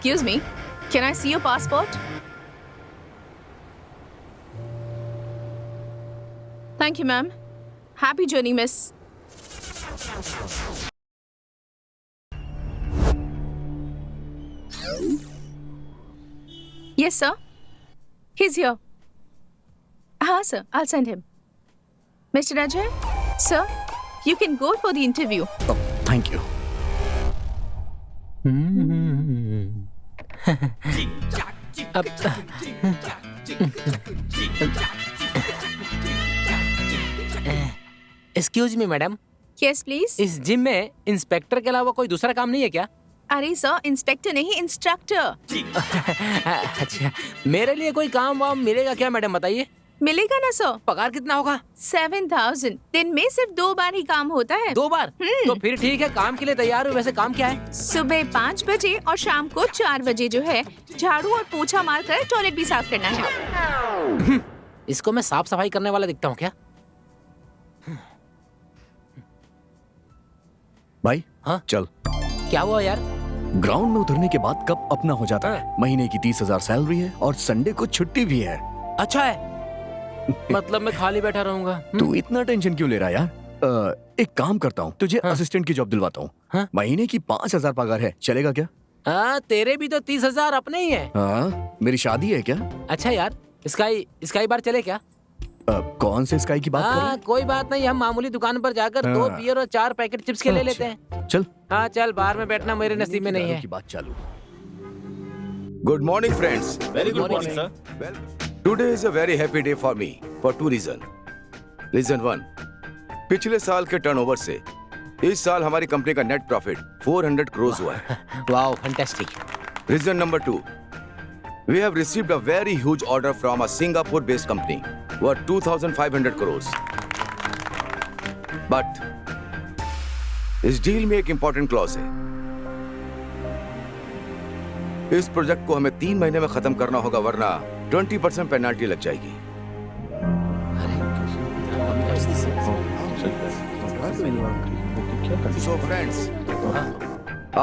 Excuse me, can I see your passport? Thank you, ma'am. Happy journey, miss. Yes, sir. He's here. Sir, I'll send him. Mr. Ajay, sir, you can go for the interview. Oh, thank you. Excuse me madam, Yes, please. इस gym में inspector के अलावा कोई दूसरा काम नहीं है क्या? अरे सर, इंस्पेक्टर नहीं, इंस्ट्रक्टर. अच्छा, मेरे लिए कोई काम वाम मिलेगा क्या मैडम, बताइए? मिलेगा ना सर. पगार कितना होगा? 7,000. दिन में सिर्फ 2 बार ही काम होता है. 2 बार? तो फिर ठीक है, काम के लिए तैयार हूँ. वैसे काम क्या है? सुबह 5 बजे और शाम को 4 बजे जो है झाड़ू और पोछा मारकर टॉयलेट भी साफ करना है. इसको मैं साफ सफाई करने वाला दिखता हूँ क्या? भाई हाँ? चल. क्या हुआ यार? ग्राउंड में उतरने के बाद कप अपना हो जाता है. महीने की 30,000 सैलरी है और संडे को छुट्टी भी है. अच्छा है. मतलब मैं खाली बैठा रहूंगा? तू इतना टेंशन क्यों ले रहा है यार? एक काम करता हूँ, तुझे असिस्टेंट की जॉब दिलवाता हूँ. हाँ? महीने की 5,000 पगार है, चलेगा क्या? तेरे भी तो 30,000 अपने ही है. हाँ, मेरी शादी है क्या? अच्छा यार, स्काई बार चले क्या? कौन से स्काई की बात कर रहे हैं? कोई बात नहीं, हम मामूली दुकान पर जाकर 2 बियर और 4 पैकेट चिप्स के ले लेते हैं. चल. हाँ चल, बाहर में बैठना मेरे नसीब में नहीं है. की बात चालू. Good morning, friends. Very good morning, sir. Well, today is a very happy day for me for 2 reasons. Reason 1, पिछले साल के टर्नओवर से इस साल हमारी कंपनी का नेट प्रॉफिट 400 करोड़ हुआ है. Wow, fantastic. Reason number 2, we have received a very huge order from a Singapore-based company worth 2,500 crores. But इस डील में एक इंपॉर्टेंट क्लॉज है. इस प्रोजेक्ट को हमें 3 महीने में खत्म करना होगा, वरना 20% पेनल्टी लग जाएगी. So friends,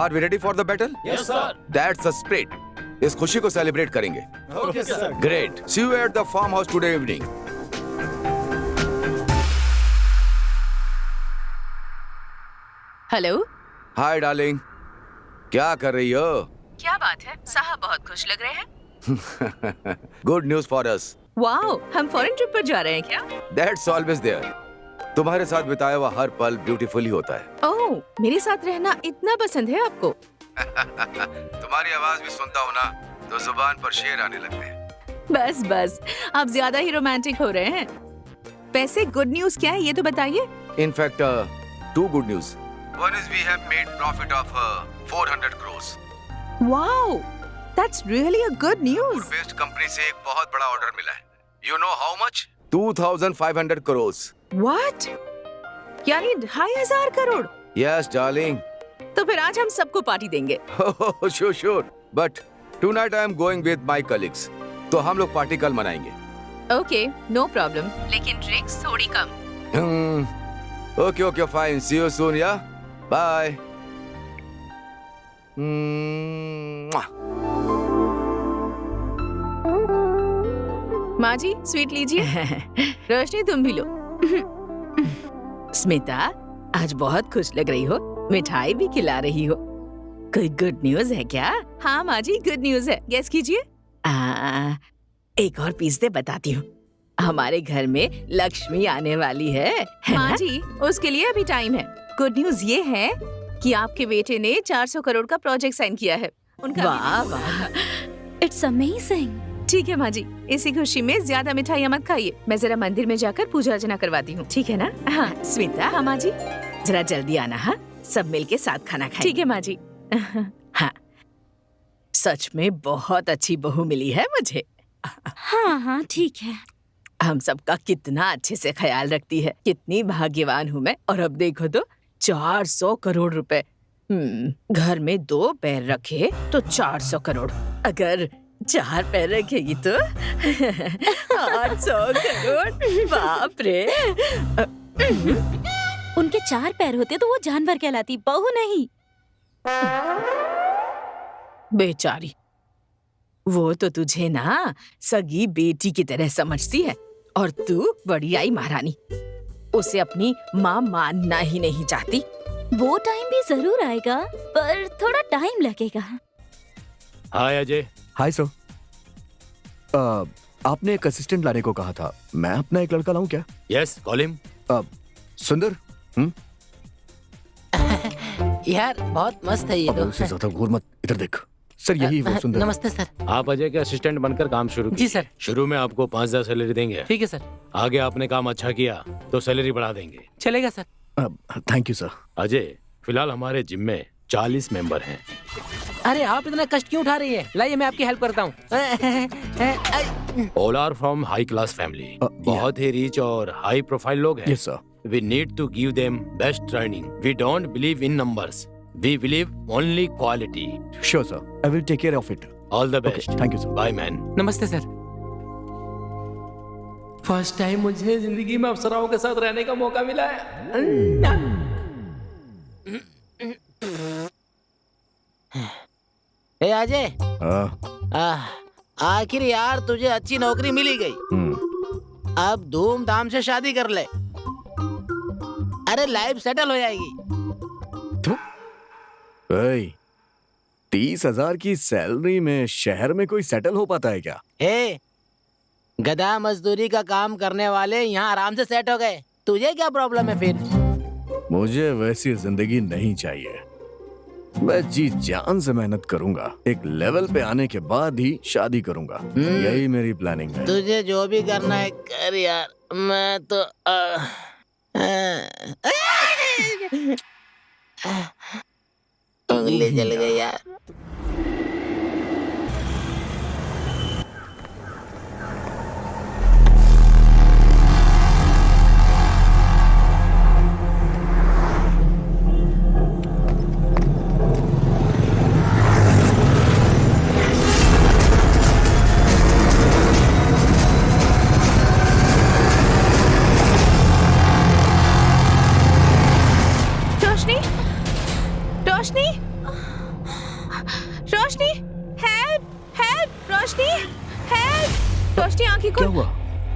are we ready for the battle? Yes, sir. That's the spirit. इस खुशी को सेलिब्रेट करेंगे. Okay, sir. Great. See you at the farm house today evening. Hello. Hi darling. क्या कर रही हो? क्या बात है, साहब बहुत खुश लग रहे हैं. Good news for us. Wow, हम फॉरेन ट्रिप पर जा रहे हैं क्या? That's always there. तुम्हारे साथ बिताया हुआ हर पल ब्यूटीफुल ही होता है. ओह, मेरे साथ रहना इतना पसंद है आपको. तुम्हारी आवाज भी सुनता हूँ ना, तो जुबान पर शेर आने लगते हैं. बस बस, आप ज्यादा ही रोमांटिक हो रहे हैं. वैसे गुड न्यूज क्या है ये तो बताइए. In fact, 2 good news. One is we have made profit of 400 crores. Wow, that's really a good news. Best company से एक बहुत बड़ा ऑर्डर मिला है. You know how much? 2,500 crores. What? यानी 2,500 करोड़. Yes, darling. तो फिर आज हम सबको पार्टी देंगे. Oh, sure. But tonight I am going with my colleagues. तो हम लोग पार्टी कल मनाएंगे. Okay, no problem. लेकिन ड्रिंक्स थोड़ी कम. Okay, fine. See you soon, yeah? Bye. माँ जी, स्वीट लीजिए. रोशनी तुम भी लो. स्मिता, आज बहुत खुश लग रही हो. मिठाई भी खिला रही हो. कोई गुड न्यूज है क्या? हाँ माँ जी, गुड न्यूज है. गेस कीजिए. एक और पीस दे, बताती हूँ. हमारे घर में लक्ष्मी आने वाली है माँ जी, उसके लिए अभी टाइम है. गुड न्यूज ये है कि आपके बेटे ने 400 करोड़ का प्रोजेक्ट साइन किया है. उनका वाह वाह, इट्स अमेजिंग. ठीक है माँ जी, इसी खुशी में ज्यादा मिठाइयाँ मत खाइए. मैं जरा मंदिर में जाकर पूजा अर्चना करवाती हूँ, ठीक है ना? हाँ स्मिता. हाँ माँ जी, जरा जल्दी आना. हाँ, सब मिलके साथ खाना खाएं. ठीक है माँ जी. हाँ, सच में बहुत अच्छी बहू मिली है मुझे. हाँ ठीक है. हम सबका कितना अच्छे से ख्याल रखती है. कितनी भाग्यवान हूँ मैं. और अब देखो तो 400 करोड़ रुपए. घर में 2 पैर रखे तो 400 करोड़. अगर 4 पैर रखेगी तो 800 करोड़. बाप रे. उनके 4 पैर होते तो वो जानवर कहलाती, बहू नहीं. बेचारी, वो तो तुझे ना सगी बेटी की तरह समझती है और तू बड़ी आई महारानी, उसे अपनी माँ मानना ही नहीं चाहती। वो टाइम भी जरूर आएगा, पर थोड़ा टाइम लगेगा। हाय अजय। Hi sir. आपने एक असिस्टेंट लाने को कहा था, मैं अपना एक लड़का लाऊं क्या? Yes, call him. सुंदर। यार बहुत मस्त है ये अब तो। उससे ज्यादा घूर मत, इधर देख। सर यही वो सुंदर। नमस्ते सर। आप अजय के असिस्टेंट बनकर काम शुरू जी कीजिए। सर। शुरू में आपको 5,000 सैलरी देंगे। ठीक है सर। आगे आपने काम अच्छा किया तो सैलरी बढ़ा देंगे। चलेगा sir. Thank you sir. Ajay, फिलहाल हमारे जिम में 40 मेंबर हैं। अरे आप इतना कष्ट क्यों उठा रही है? लाइए मैं आपकी हेल्प करता हूँ। All are from high class family. बहुत ही रिच और हाई प्रोफाइल लोग हैं। Yes sir. We need to give them best training. We don't believe in numbers. We believe only quality. Sure sir, I will take care of it. All the best. Thank you sir. Bye, man. नमस्ते सर। First time मुझे जिंदगी में अप्सराओं के साथ रहने का मौका मिला है। ए अजय, आखिर यार तुझे अच्छी नौकरी मिली गई। अब धूमधाम से शादी कर ले। अरे लाइफ सेटल हो जाएगी। 30,000 की सैलरी में शहर में कोई सेटल हो पाता है क्या? ए, गधा मजदूरी का काम करने वाले यहाँ आराम से सेट हो गए। तुझे क्या प्रॉब्लम है फिर? मुझे वैसी जिंदगी नहीं चाहिए। मैं जी जान से मेहनत करूंगा, एक लेवल पे आने के बाद ही शादी करूंगा। यही मेरी प्लानिंग है। तुझे जो भी करना है कर यार, मैं तो उंगली जल गई यार। रोशनी, रोशनी, रोशनी, हेल्प, हेल्प, रोशनी, हेल्प, रोशनी आंखें क्या खोल। हुआ?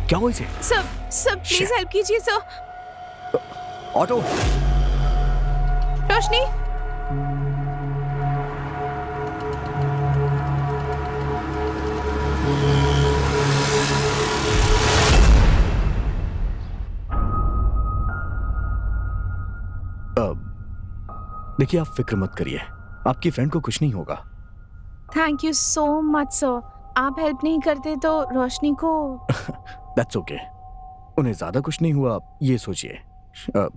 क्या हुआ इसे? सब प्लीज हेल्प कीजिए सर। ऑटो। रोशनी, देखिए, आप फिक्र मत करिए, आपकी फ्रेंड को कुछ नहीं होगा। Thank you so much sir. आप हेल्प नहीं करते तो रोशनी को। That's okay. उन्हें ज्यादा कुछ नहीं हुआ, ये सोचिए।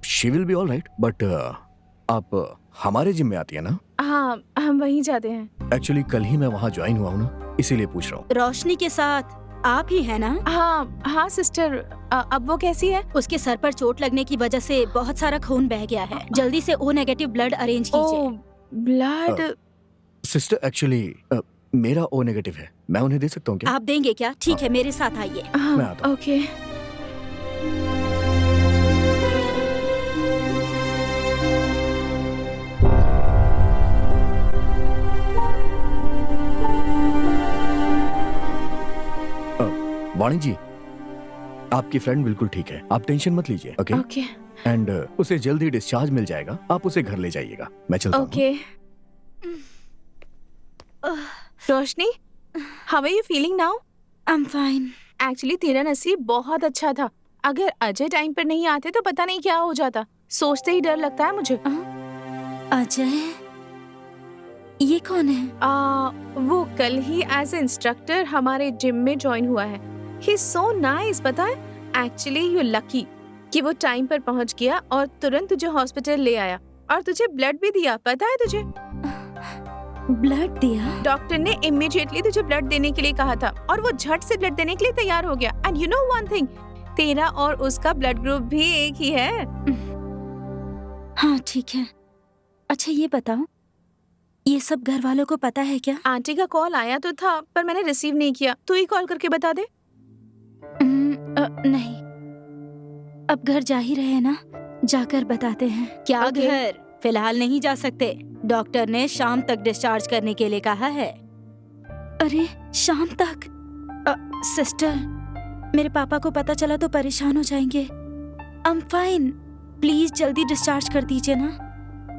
She will be all right. But आप हमारे जिम में आती है ना? हाँ, हम वहीं जाते हैं। एक्चुअली कल ही मैं वहाँ ज्वाइन हुआ हूँ ना, इसीलिए पूछ रहा हूँ। रोशनी के साथ आप ही है ना? हाँ हाँ सिस्टर। अब वो कैसी है? उसके सर पर चोट लगने की वजह से बहुत सारा खून बह गया है। जल्दी से O नेगेटिव ब्लड अरेंज कीजिए। ब्लड? सिस्टर, एक्चुअली मेरा O नेगेटिव है, मैं उन्हें दे सकता हूँ क्या? आप देंगे क्या? ठीक है, मेरे साथ आइए। मैं आता हूँ। ओके। वाणी जी, आपकी फ्रेंड बिल्कुल ठीक है, आप टेंशन मत लीजिए। ओके ओके एंड उसे जल्द ही डिस्चार्ज मिल जाएगा, आप उसे घर ले जाइएगा। मैं चलता हूँ। Okay. Roshni, how are you feeling now? I am fine. Actually तेरा नसीब बहुत अच्छा था। अगर अजय टाइम पर नहीं आते तो पता नहीं क्या हो जाता। सोचते ही डर लगता है मुझे। अजय, ये कौन है? वो कल ही एज इंस्ट्रक्टर हमारे जिम में ज्वाइन हुआ है। ही इज सो नाइस, पता है। एक्चुअली यू लकी कि वो टाइम पर पहुंच गया और तुरंत तुझे हॉस्पिटल ले आया और तुझे ब्लड भी दिया, पता है तुझे? ब्लड दिया? डॉक्टर ने इमीडिएटली तुझे ब्लड देने के लिए कहा था और वो झट से ब्लड देने के लिए तैयार हो गया। And you know one thing, तेरा और उसका ब्लड ग्रुप भी एक ही है। हाँ ठीक है। अच्छा ये बताओ, ये सब घर वालों को पता है क्या? आंटी का कॉल आया तो था पर मैंने रिसीव नहीं किया। तू ही कॉल करके बता दे। नहीं, अब घर जा ही रहे हैं ना, जाकर बताते हैं। क्या Okay. घर? फिलहाल नहीं जा सकते, डॉक्टर ने शाम तक डिस्चार्ज करने के लिए कहा है। अरे शाम तक? सिस्टर, मेरे पापा को पता चला तो परेशान हो जाएंगे। आई एम फाइन, प्लीज जल्दी डिस्चार्ज कर दीजिए ना।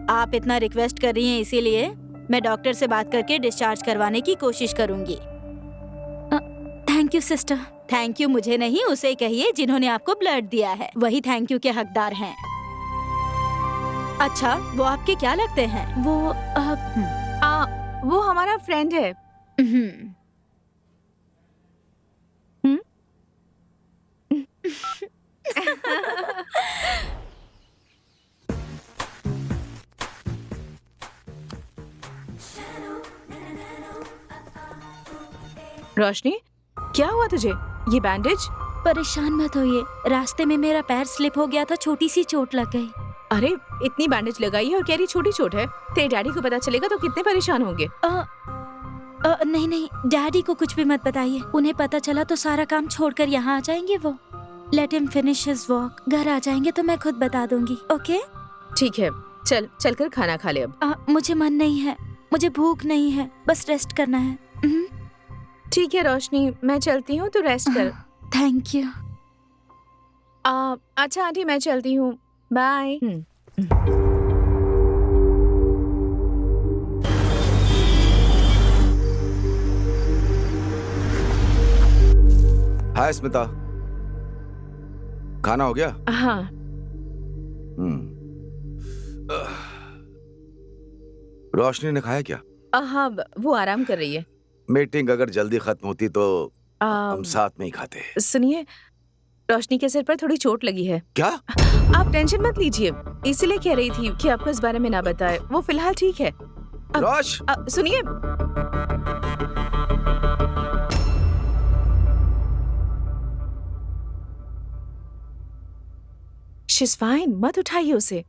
आप इतना रिक्वेस्ट कर रही हैं, इसीलिए मैं डॉक्टर से बात करके डिस्चार्ज करवाने की कोशिश करूंगी। Thank you sister. Thank you मुझे नहीं, उसे कहिए जिन्होंने आपको ब्लड दिया है, वही थैंक यू के हकदार हैं। अच्छा, वो आपके क्या लगते हैं? वो हमारा फ्रेंड है। रोशनी, क्या हुआ तुझे? ये बैंडेज? परेशान मत होइए, रास्ते में मेरा पैर स्लिप हो गया था, छोटी सी चोट लग गई। अरे इतनी बैंडेज लगाई है और कह रही छोटी चोट है। तेरे डैडी को पता चलेगा तो कितने परेशान होंगे। नहीं नहीं, डैडी को कुछ भी मत बताइए, उन्हें पता चला तो सारा काम छोड़कर यहाँ आ जाएंगे वो। Let him finish his walk. घर आ जाएंगे तो मैं खुद बता दूंगी। ओके ठीक है, चल कर खाना खा ले अब। मुझे मन नहीं है, मुझे भूख नहीं है, बस रेस्ट करना है। ठीक है रोशनी, मैं चलती हूँ, तो रेस्ट कर। Thank you. अच्छा आंटी, मैं चलती हूँ, बाय। हाय स्मिता, खाना हो गया? हाँ। रोशनी ने खाया क्या? हाँ, वो आराम कर रही है। मीटिंग अगर जल्दी खत्म होती तो हम साथ में ही खाते। सुनिए, रोशनी के सिर पर थोड़ी चोट लगी है। क्या? आप टेंशन मत लीजिए, इसीलिए कह रही थी कि आपको इस बारे में ना बताए। वो फिलहाल ठीक है। रोश, सुनिए, शीज़ फाइन, मत उठाइए उसे।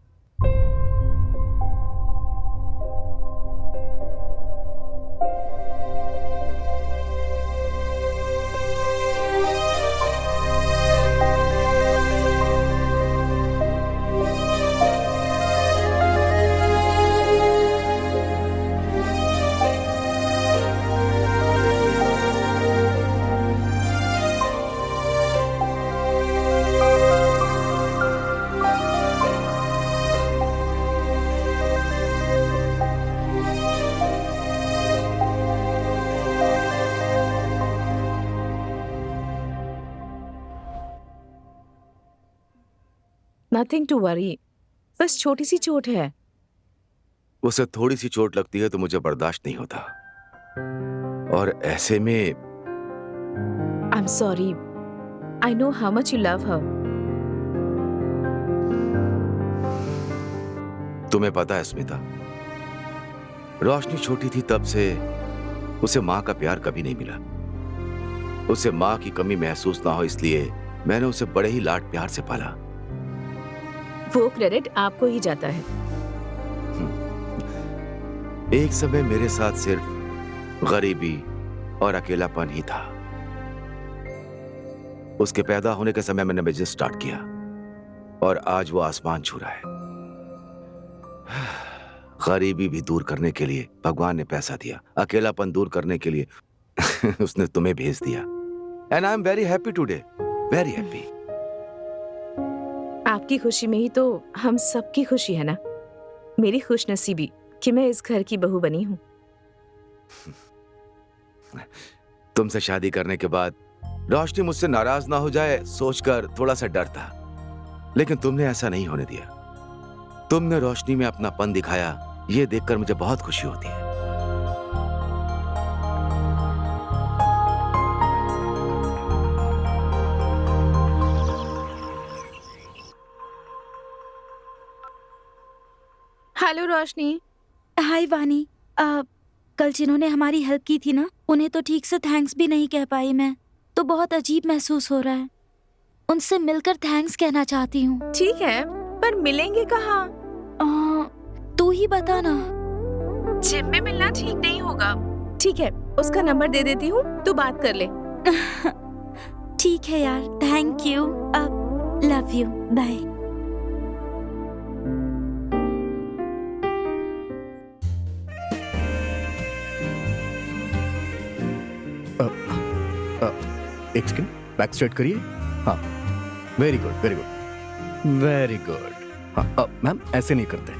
नथिंग टू वरी, बस छोटी सी चोट है। उसे थोड़ी सी चोट लगती है तो मुझे बर्दाश्त नहीं होता, और ऐसे में I am sorry, I know how much you love हर। तुम्हें पता है स्मिता, रोशनी छोटी थी तब से उसे माँ का प्यार कभी नहीं मिला। उसे माँ की कमी महसूस ना हो इसलिए मैंने उसे बड़े ही लाड प्यार से पाला। वो क्रेडिट आपको ही जाता है। एक समय मेरे साथ सिर्फ गरीबी और अकेलापन ही था। उसके पैदा होने के समय मैंने बिजनेस स्टार्ट किया और आज वो आसमान छू रहा है। गरीबी भी दूर करने के लिए भगवान ने पैसा दिया, अकेलापन दूर करने के लिए उसने तुम्हें भेज दिया। And I am very happy today, very happy. आपकी खुशी में ही तो हम सबकी खुशी है ना। मेरी खुशनसीबी कि मैं इस घर की बहू बनी हूँ। तुमसे शादी करने के बाद रोशनी मुझसे नाराज ना हो जाए सोचकर थोड़ा सा डर था, लेकिन तुमने ऐसा नहीं होने दिया। तुमने रोशनी में अपनापन दिखाया, ये देखकर मुझे बहुत खुशी होती है। हेलो रोशनी। हाय वानी। कल जिन्होंने हमारी हेल्प की थी ना, उन्हें तो ठीक से थैंक्स भी नहीं कह पाई मैं, तो बहुत अजीब महसूस हो रहा है। उनसे मिलकर थैंक्स कहना चाहती हूँ। ठीक है, पर मिलेंगे कहाँ? तू ही बता ना। जिम में मिलना ठीक नहीं होगा। ठीक है, उसका नंबर दे देती हूँ, तू बात कर ले। ठीक है यार, thank you. Love you, bye. एक सेकंड, बैक स्ट्रेट करिए। हाँ, very good, very good, very good. हाँ, मैम ऐसे नहीं करते,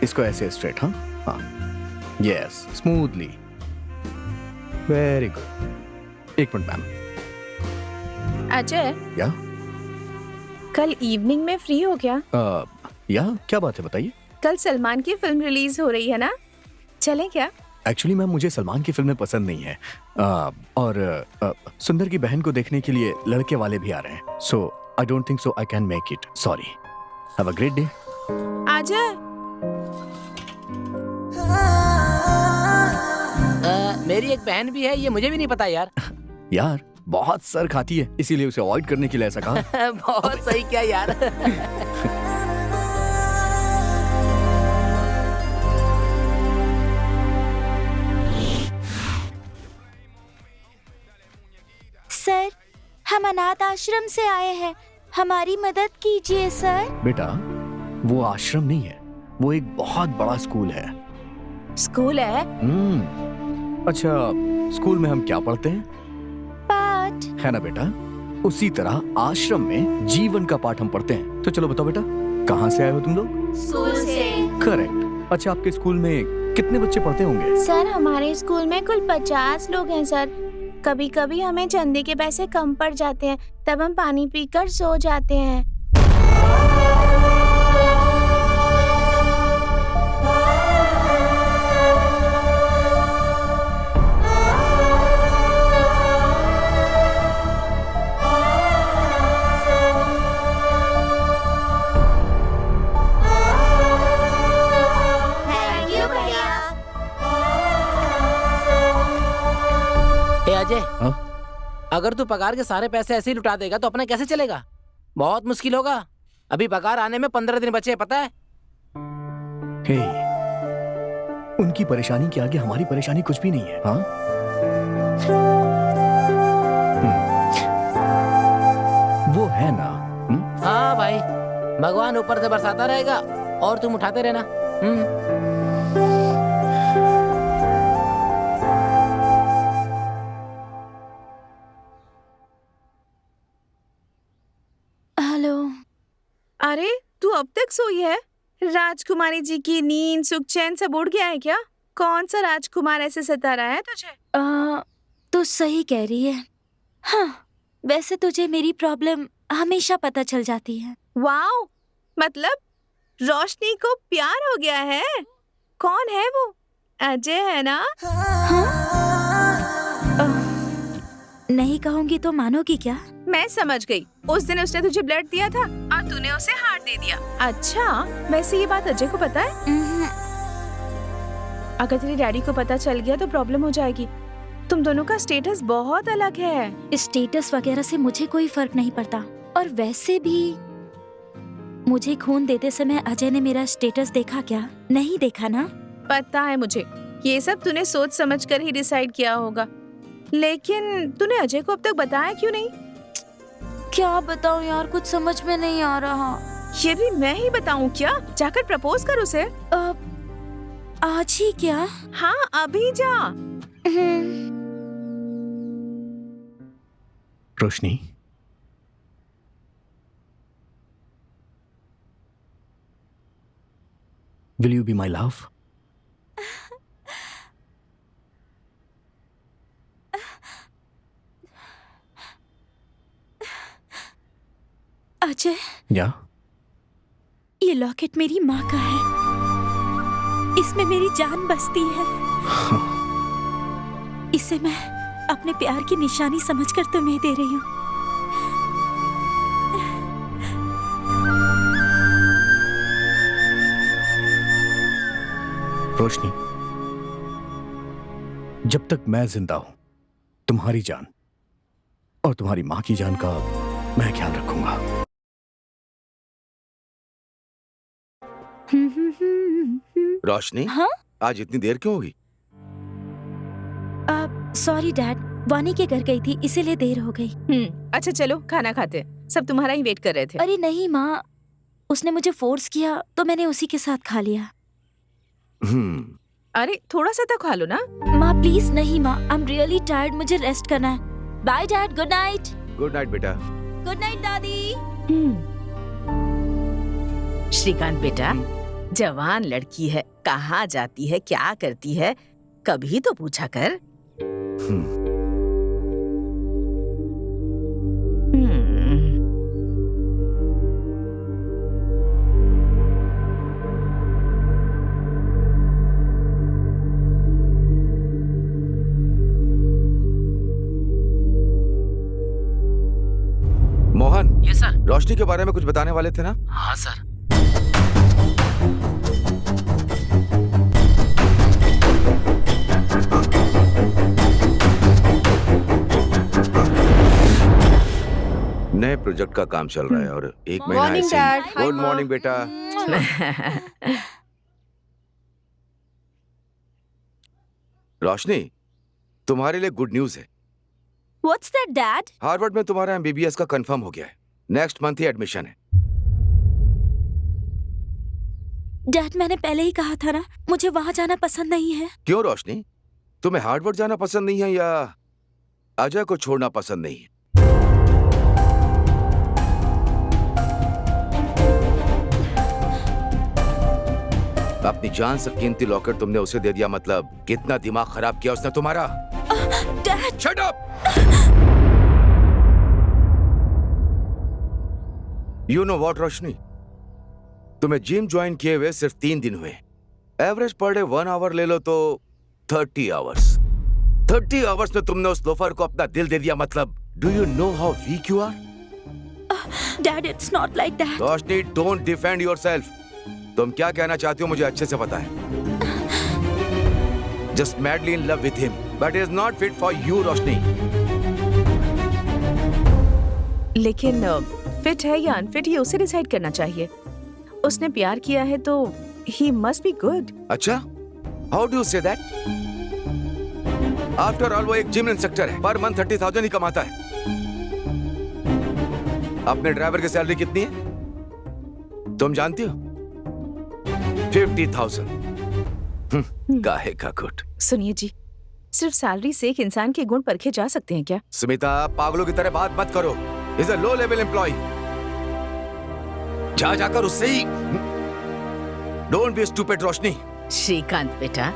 इसको ऐसे स्ट्रेट। हाँ हाँ, यस, स्मूथली, वेरी गुड। एक मिनट मैम। अजय, या कल इवनिंग में फ्री हो क्या? या क्या बात है, बताइए। कल सलमान की फिल्म रिलीज हो रही है ना, चलें क्या? एक्चुअली मैम मुझे सलमान की फिल्में पसंद नहीं है, और सुंदर की बहन को देखने के लिए लड़के वाले भी आ रहे हैं, so I don't think so I can make it, sorry. Have a great day. Ajay, मेरी एक बहन भी है, ये मुझे भी नहीं पता यार। यार बहुत सर खाती है, इसीलिए उसे अवॉइड करने के लिए ऐसा कहा। बहुत सही क्या यार। सर, हम अनाथ आश्रम से आए हैं, हमारी मदद कीजिए सर। बेटा वो आश्रम नहीं है, वो एक बहुत बड़ा स्कूल है। स्कूल है? अच्छा, स्कूल में हम क्या पढ़ते हैं? पाठ। है ना बेटा, उसी तरह आश्रम में जीवन का पाठ हम पढ़ते हैं। तो चलो बताओ बेटा, कहाँ से आए हो तुम लोग? स्कूल से। करेक्ट। अच्छा, आपके स्कूल में कितने बच्चे पढ़ते होंगे? सर, हमारे स्कूल में कुल 50 लोग हैं सर। कभी कभी हमें चंदे के पैसे कम पड़ जाते हैं, तब हम पानी पीकर सो जाते हैं। अजय, हाँ? अगर तू पगार के सारे पैसे ऐसे ही लुटा देगा तो अपना कैसे चलेगा? बहुत मुश्किल होगा। अभी पगार आने में 15 दिन बचे हैं, पता है? हे, उनकी परेशानी के आगे हमारी परेशानी कुछ भी नहीं है। हाँ? वो है ना। हाँ भाई, भगवान ऊपर से बरसाता रहेगा और तुम उठाते रहना। हेलो। अरे तू अब तक सोई है? राजकुमारी जी की नींद सुख चैन सब उड़ गया है क्या? कौन सा राजकुमार ऐसे सता रहा है तुझे? तू सही कह रही है। हाँ, वैसे तुझे मेरी प्रॉब्लम हमेशा पता चल जाती है। वाओ, मतलब रोशनी को प्यार हो गया है? कौन है वो? अजय है ना? नहीं कहूंगी तो मानोगी क्या? मैं समझ गई। उस दिन उसने तुझे ब्लड दिया था और तूने उसे हार्ट दे दिया। अच्छा, वैसे ये बात अजय को पता है? अगर तेरे डैडी को पता चल गया तो प्रॉब्लम हो जाएगी। तुम दोनों का स्टेटस बहुत अलग है। स्टेटस वगैरह से मुझे कोई फर्क नहीं पड़ता, और वैसे भी मुझे खून देते समय अजय ने मेरा स्टेटस देखा क्या? नहीं देखा ना? पता है मुझे, ये सब तूने सोच समझ कर ही डिसाइड किया होगा। लेकिन तूने अजय को अब तक बताया क्यों नहीं? क्या बताऊं यार, कुछ समझ में नहीं आ रहा। ये भी मैं ही बताऊं क्या? जाकर प्रपोज कर उसे। आज ही क्या? हाँ, अभी जा। रोशनी, will you be my love? Ajay, या? ये लॉकेट मेरी माँ का है। इसमें मेरी जान बसती है। इसे मैं अपने प्यार की निशानी समझकर तुम्हें दे रही हूँ। रोशनी, जब तक मैं जिंदा हूं, तुम्हारी जान और तुम्हारी माँ की जान का मैं ख्याल रखूंगा। रोशनी, हाँ? आज इतनी देर क्यों होगी? सॉरी डैड, वानी के घर गई थी इसीलिए देर हो गई। अच्छा चलो खाना खाते हैं। सब तुम्हारा ही वेट कर रहे थे। अरे नहीं माँ, उसने मुझे फोर्स किया तो मैंने उसी के साथ खा लिया। अरे थोड़ा सा तो खा लो ना। माँ प्लीज नहीं माँ, आई एम रियली टायर्ड, मुझे रेस्ट करना है। Bye dad, good night. Good night बेटा। गुड नाइट दादी। श्रीकांत बेटा, जवान लड़की है, कहाँ जाती है, क्या करती है, कभी तो पूछा कर। Mohan, yes sir. रोशनी के बारे में कुछ बताने वाले थे ना? हाँ सर। नए प्रोजेक्ट का काम चल रहा है और एक महीना मॉर्निंग ऐसे डैड। ही। गुड मॉर्निंग बेटा। रोशनी, तुम्हारे लिए गुड न्यूज है। What's that, Dad? हार्वर्ड में तुम्हारा एमबीबीएस का कंफर्म हो गया है। नेक्स्ट मंथ ही एडमिशन है। डैड, मैंने पहले ही कहा था ना, मुझे वहां जाना पसंद नहीं है। क्यों रोशनी, तुम्हें हार्वर्ड जाना पसंद नहीं है या अजय को छोड़ना पसंद नहीं है? अपनी जान से कीमती लॉकर तुमने उसे दे दिया, मतलब कितना दिमाग खराब किया उसने तुम्हारा। Dad, shut up! You know what Roshni, तुम्हें जिम ज्वाइन किए हुए सिर्फ 3 दिन हुए। एवरेज पर डे 1 आवर ले लो तो 30 आवर्स। 30 आवर्स में तुमने उस लोफर को अपना दिल दे दिया, मतलब do you know how weak you are? Dad, it's not like that. Roshni, don't defend yourself. तुम क्या कहना चाहती हो मुझे अच्छे से पता है। Just madly in love with him, but is not fit for you Roshni. लेकिन फिट है या अनफिट ये उसे डिसाइड करना चाहिए। उसने प्यार किया है तो ही मस्ट बी गुड। अच्छा, how do you say that? After all वो एक जिम इंस्ट्रक्टर है, पर मंथ 30,000 ही कमाता है। अपने ड्राइवर की सैलरी कितनी है तुम जानती हो? 50,000। काहे का गुट। सुनिए जी, सिर्फ सैलरी से एक इंसान के गुण परखे जा सकते हैं क्या? सुमिता, पागलों की तरह बात मत करो। Is a low level employ. जा जाकर उससे ही। Don't be stupid Roshni. Shrikant बेटा,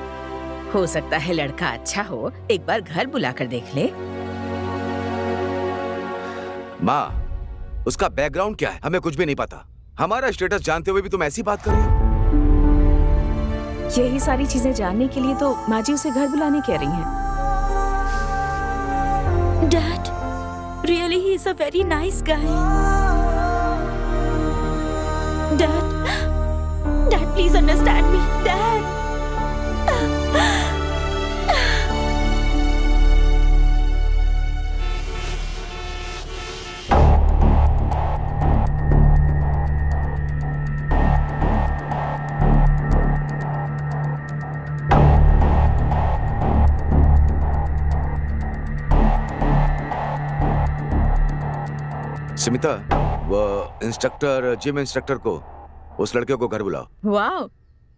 हो सकता है लड़का अच्छा हो, एक बार घर बुलाकर देख ले। माँ, उसका बैकग्राउंड क्या है हमें कुछ भी नहीं पता। हमारा स्टेटस जानते हुए भी तुम ऐसी बात कर रही हो। यही सारी चीजें जानने के लिए तो माँ जी उसे घर बुलाने कह रही हैं। Dad, really he is a very nice guy. Dad, please understand me. Dad, Sumita, वो इंस्ट्रक्टर, जिम इंस्ट्रक्टर को, उस लड़के को घर बुलाओ। वाह,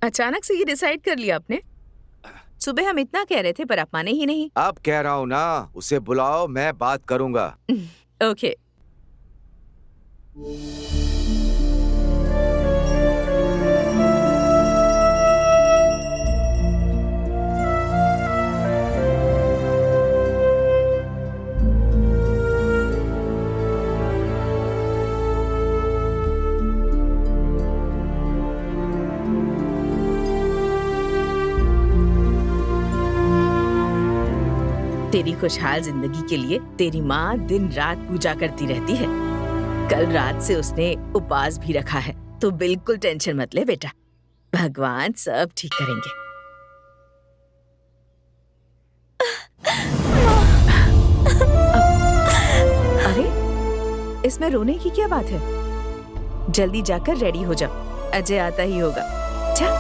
अचानक से ये डिसाइड कर लिया आपने? सुबह हम इतना कह रहे थे पर आप माने ही नहीं। अब कह रहा हूँ ना, उसे बुलाओ, मैं बात करूंगा। ओके। तेरी खुशहाल जिंदगी के लिए तेरी माँ दिन रात पूजा करती रहती है। कल रात से उसने उपवास भी रखा है, तो बिल्कुल टेंशन मत ले बेटा, भगवान सब ठीक करेंगे। अरे, इसमें रोने की क्या बात है? जल्दी जाकर रेडी हो जाओ, अजय आता ही होगा। जा।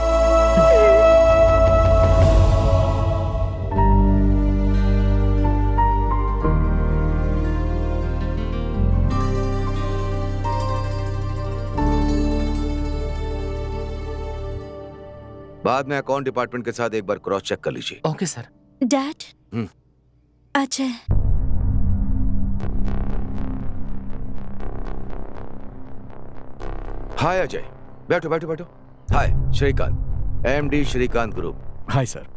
बाद में अकाउंट डिपार्टमेंट के साथ एक बार क्रॉस चेक कर लीजिए। Okay sir. Dad, hmm. Ajay, hi Ajay, बैठो बैठो बैठो। Hi Shrikant, MD Shrikant group. Hi sir,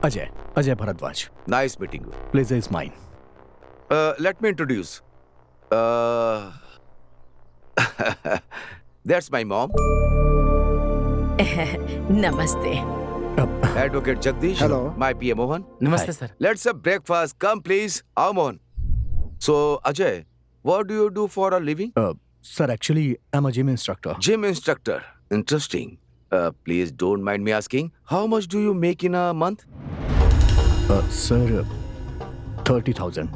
Ajay Bhardwaj. Nice meeting you. Pleasure is mine. Let me introduce, that's my mom, नमस्ते। Advocate Jagdish. Hello. My PA Mohan. नमस्ते sir. Let's have breakfast, come please. आओ Mohan. So Ajay, what do you do for a living? Sir actually I am a gym instructor. Gym instructor. Interesting. Please don't mind me asking, how much do you make in a month? Sir 30,000।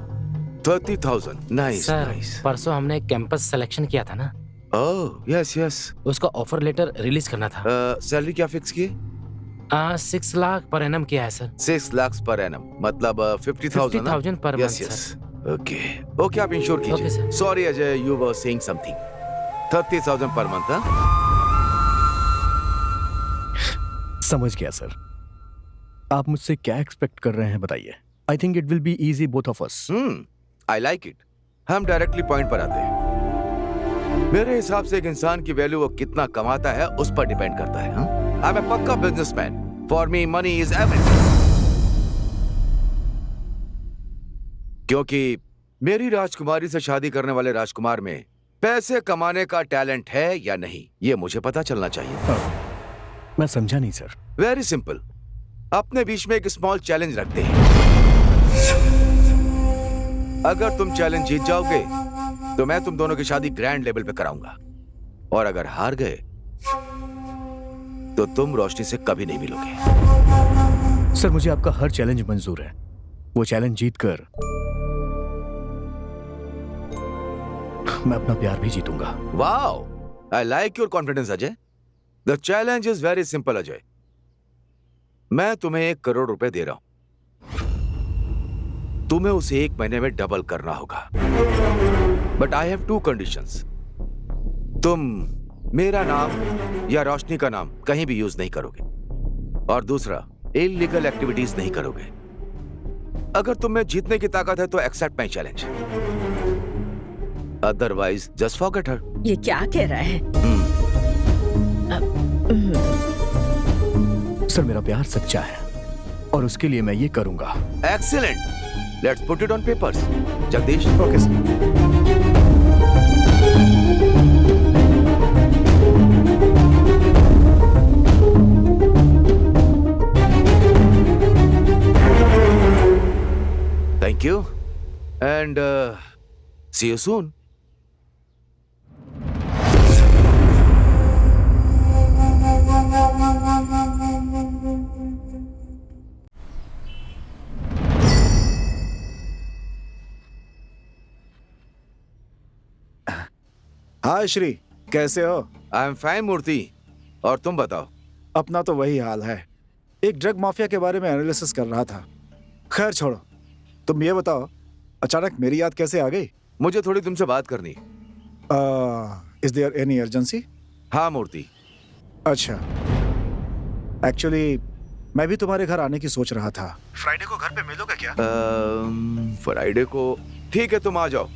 30,000. Nice, sir nice. परसों हमने एक campus selection किया था ना, Oh, yes, yes. उसका offer letter release करना था। Salary क्या फिक्स की? 6 लाख पर एनम किया है सर। 6 lakhs per annum. मतलब 50,000 ना? 50,000 per Yes, month, yes. Okay. Okay, आप इंश्योर Okay, कीजिए। sir. Sorry Ajay, you were saying something. 30,000 per month, हाँ? समझ गया सर। आप मुझसे क्या एक्सपेक्ट कर रहे हैं बताइए। I think it will be easy both of us. I like it. हम डायरेक्टली पॉइंट पर आते हैं। मेरे हिसाब से एक इंसान की वैल्यू वो कितना कमाता है उस पर डिपेंड करता है। आई एम ए पक्का businessman. For me money is everything. क्योंकि मेरी राजकुमारी से शादी करने वाले राजकुमार में पैसे कमाने का टैलेंट है या नहीं, ये मुझे पता चलना चाहिए। मैं समझा नहीं सर। Very simple. अपने बीच में एक स्मॉल चैलेंज रखते हैं। अगर तुम चैलेंज जीत जाओगे तो मैं तुम दोनों की शादी ग्रैंड लेवल पे कराऊंगा, और अगर हार गए तो तुम रोशनी से कभी नहीं मिलोगे। सर मुझे आपका हर चैलेंज मंजूर है। वो चैलेंज जीतकर मैं अपना प्यार भी जीतूंगा। Wow, I like your confidence Ajay. The challenge is very simple Ajay. मैं तुम्हें 1 करोड़ रुपए दे रहा हूं। तुम्हें उसे 1 महीने में डबल करना होगा। But I have 2 conditions. तुम मेरा नाम या रोशनी का नाम कहीं भी यूज नहीं करोगे, और दूसरा, इलीगल एक्टिविटीज नहीं करोगे। अगर तुम में जीतने की ताकत है तो accept my challenge, otherwise just forget her. ये क्या कह रहा है? सर मेरा प्यार सच्चा है और उसके लिए मैं ये करूंगा। Excellent, let's put it on papers. Jagdish. Okay sir. Thank you, and see you soon. हाय श्री, कैसे हो? आई एम फाइन मूर्ति, और तुम बताओ? अपना तो वही हाल है। एक ड्रग माफिया के बारे में एनालिसिस कर रहा था। खैर छोड़ो, तुम ये बताओ, अचानक मेरी याद कैसे आ गई? मुझे थोड़ी तुमसे बात करनी। Is there any urgency? हाँ मूर्ति। अच्छा, एक्चुअली मैं भी तुम्हारे घर आने की सोच रहा था। फ्राइडे को घर पे मिलोगे क्या? फ्राइडे को? ठीक है, तुम आ जाओ,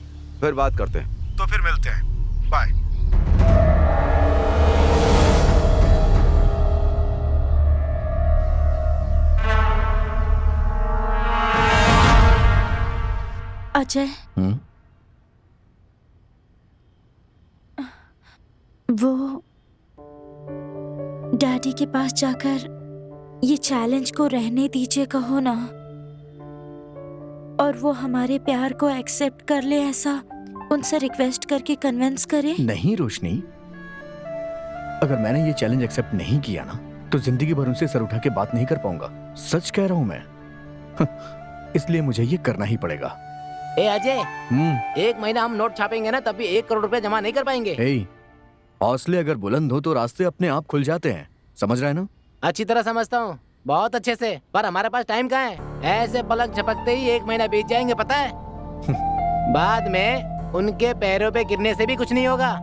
फिर बात करते हैं। तो फिर मिलते हैं। बाय। अजय, वो डैडी के पास जाकर ये चैलेंज को रहने दीजिए कहो ना, और वो हमारे प्यार को एक्सेप्ट कर ले, ऐसा उनसे रिक्वेस्ट करके कन्विंस करे। नहीं रोशनी, अगर मैंने ये चैलेंज एक्सेप्ट नहीं किया ना तो जिंदगी भर उनसे सर उठा के बात नहीं कर पाऊंगा। सच कह रहा हूं मैं। इसलिए मुझे ये करना ही पड़ेगा। ए अजय, 1 महीना हम नोट छापेंगे ना, तब भी 1 करोड़ रुपए जमा नहीं कर पाएंगे। हौसले अगर बुलंद हो तो रास्ते अपने आप खुल जाते हैं, समझ रहे हैं ना? अच्छी तरह समझता हूँ, बहुत अच्छे से, पर हमारे पास टाइम कहाँ है? ऐसे पलक झपकते ही 1 महीना बीत जाएंगे, पता है? बाद में उनके पैरों पे गिरने से भी कुछ नहीं होगा।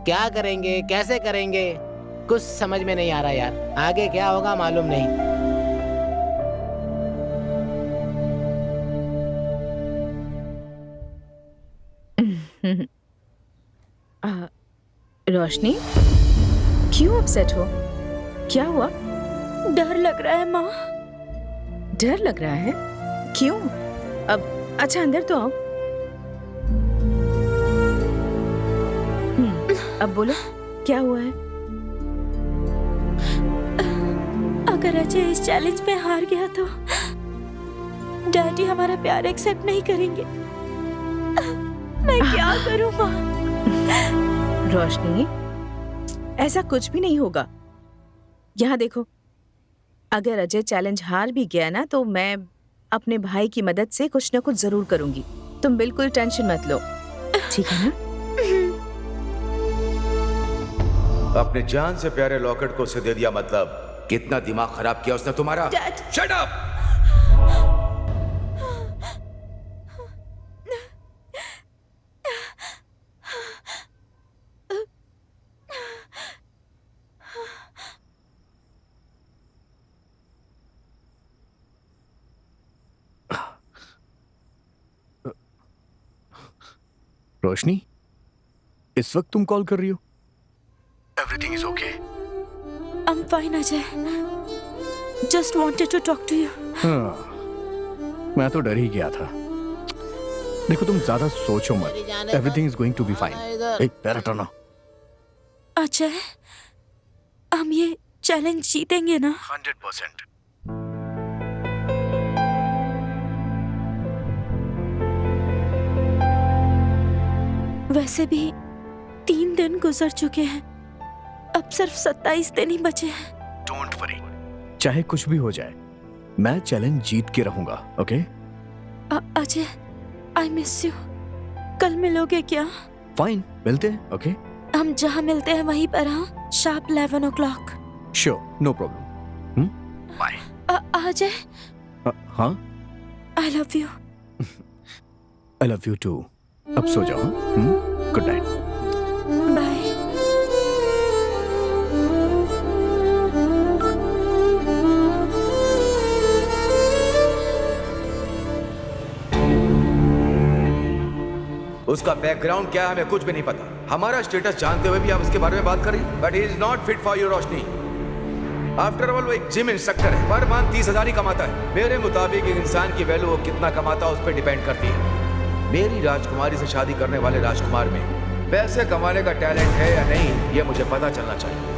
क्या करेंगे, कैसे करेंगे, कुछ समझ में नहीं आ रहा यार। आगे क्या होगा मालूम नहीं। रोशनी, क्यों अपसेट हो? क्या हुआ? डर लग रहा है माँ। डर लग रहा है? क्यों? अब अच्छा अंदर तो आओ। अब बोलो क्या हुआ है? अगर अजय इस चैलेंज में हार गया तो डैडी हमारा प्यार एक्सेप्ट नहीं करेंगे। मैं क्या करूं माँ? रोशनी, ऐसा कुछ भी नहीं होगा। यहाँ देखो, अगर अजय चैलेंज हार भी गया ना तो मैं अपने भाई की मदद से कुछ ना कुछ जरूर करूंगी। तुम बिल्कुल टेंशन मत लो, ठीक है ना? अपने जान से प्यारे लॉकेट को उसे दे दिया, मतलब कितना दिमाग खराब किया उसने तुम्हारा। Shut up! रोशनी, इस वक्त तुम कॉल कर रही हो? Everything is okay? I'm fine Ajay. Just wanted to talk to you। मैं तो डर ही गया था। देखो तुम ज्यादा सोचो मत, everything is going to be fine. एक पैर हटाना। अजय, हम ये चैलेंज जीतेंगे ना? 100%। वैसे भी 3 दिन गुजर चुके हैं, अब सिर्फ 27 दिन ही बचे हैं। डोंट वरी, चाहे कुछ भी हो जाए मैं चैलेंज जीत के रहूंगा, okay? Ajay, I miss you. कल मिलोगे क्या? फाइन, मिलते हैं, ओके? हम जहाँ मिलते हैं वहीं पर, हाँ? Sharp 11 o'clock। Sure, no problem. Bye. Ajay, हाँ? I love you. I love you too. अब सो जाओ। Good night. बाय। उसका बैकग्राउंड क्या है हमें कुछ भी नहीं पता। हमारा स्टेटस जानते हुए भी आप उसके बारे में बात कर रही हैं। But he is not fit for you Roshni. After all वो एक जिम इंस्ट्रक्टर है, पर मंथ 30,000 ही कमाता है। मेरे मुताबिक एक इंसान की वैल्यू वो कितना कमाता है उस पर डिपेंड करती है। मेरी राजकुमारी से शादी करने वाले राजकुमार में पैसे कमाने का टैलेंट है या नहीं, ये मुझे पता चलना चाहिए।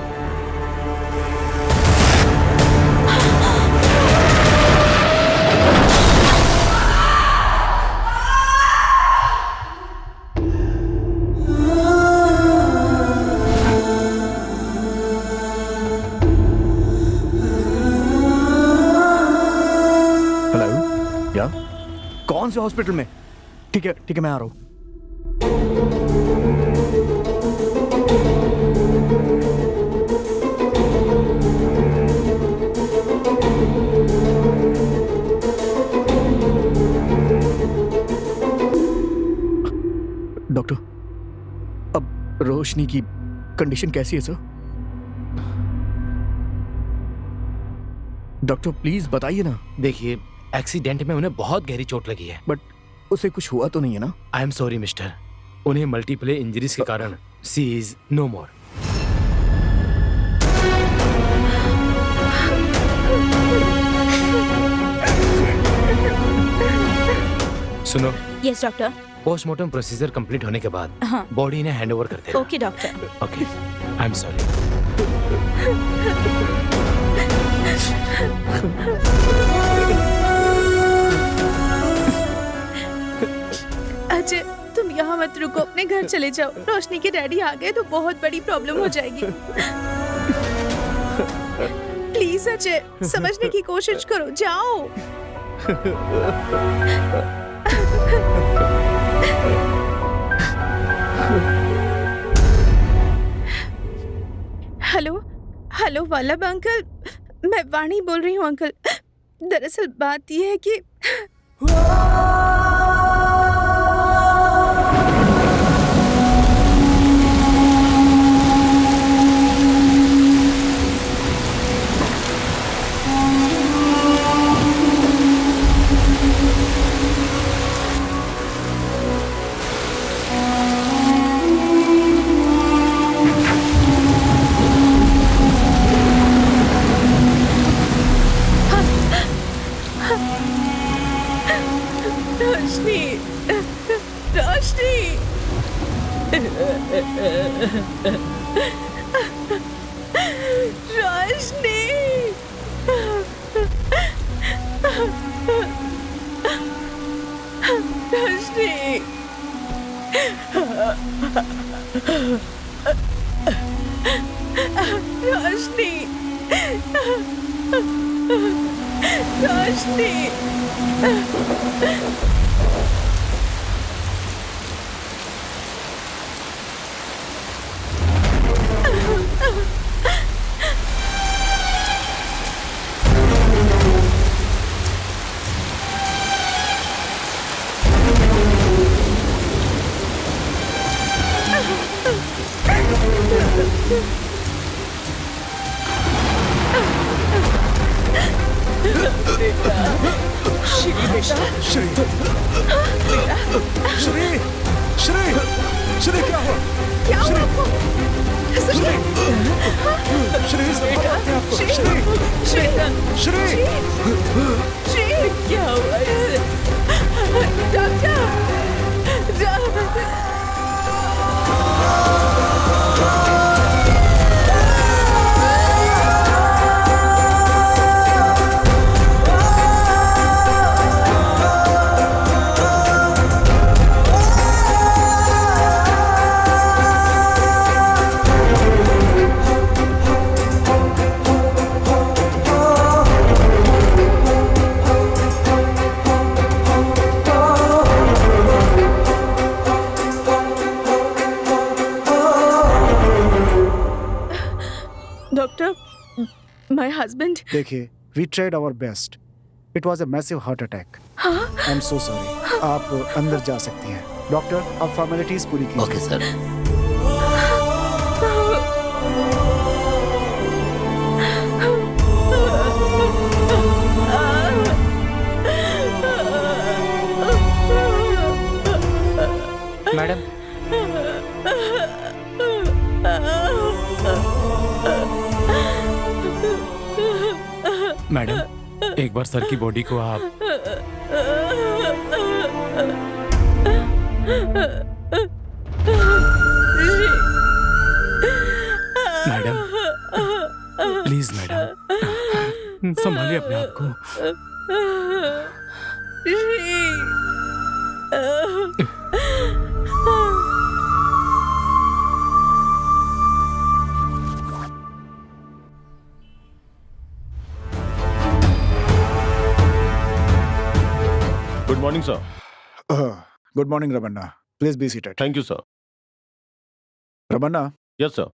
हेलो, या कौन से हॉस्पिटल में? ठीक है मैं आ रहा हूँ। डॉक्टर, अब रोशनी की कंडीशन कैसी है सर? डॉक्टर प्लीज बताइए ना। देखिए, एक्सीडेंट में उन्हें बहुत गहरी चोट लगी है। बट उसे कुछ हुआ तो नहीं है ना? आई एम सॉरी मिस्टर, उन्हें मल्टीपल इंजरीज के कारण सी इज नो मोर। सुनो, yes doctor. Postmortem procedure complete होने के बाद हाँ। बॉडी ने हैंड ओवर कर देना। Okay doctor. Okay, I am sorry. Ajay, तुम यहाँ मत रुको, अपने घर चले जाओ। रोशनी के डैडी आ गए तो बहुत बड़ी प्रॉब्लम हो जाएगी। प्लीज अजय, समझने की कोशिश करो, जाओ। हेलो हेलो वल्लभ अंकल, मैं वाणी बोल रही हूँ अंकल। दरअसल बात यह है कि रोशनी रोशनी रोशनी रोशनी रोशनी श्री श्री श्री श्री क्या हुआ? क्या श्री हुआ? श्री श्री श्री श्री श्री श्री क्या हुआ इसे? Doctor My husband. देखिए, we tried our best. It was a massive heart attack. I'm so sorry. आप अंदर जा सकती हैं. डॉक्टर, आप फॉर्मेलिटीज पूरी कीजिए. Okay sir. मैडम, मैडम, एक बार सर की बॉडी को आप मैडम, प्लीज मैडम, संभालिए अपने आप को। Good morning sir. Good morning Ramanna. Please be seated. Thank you sir. Ramanna, yes sir.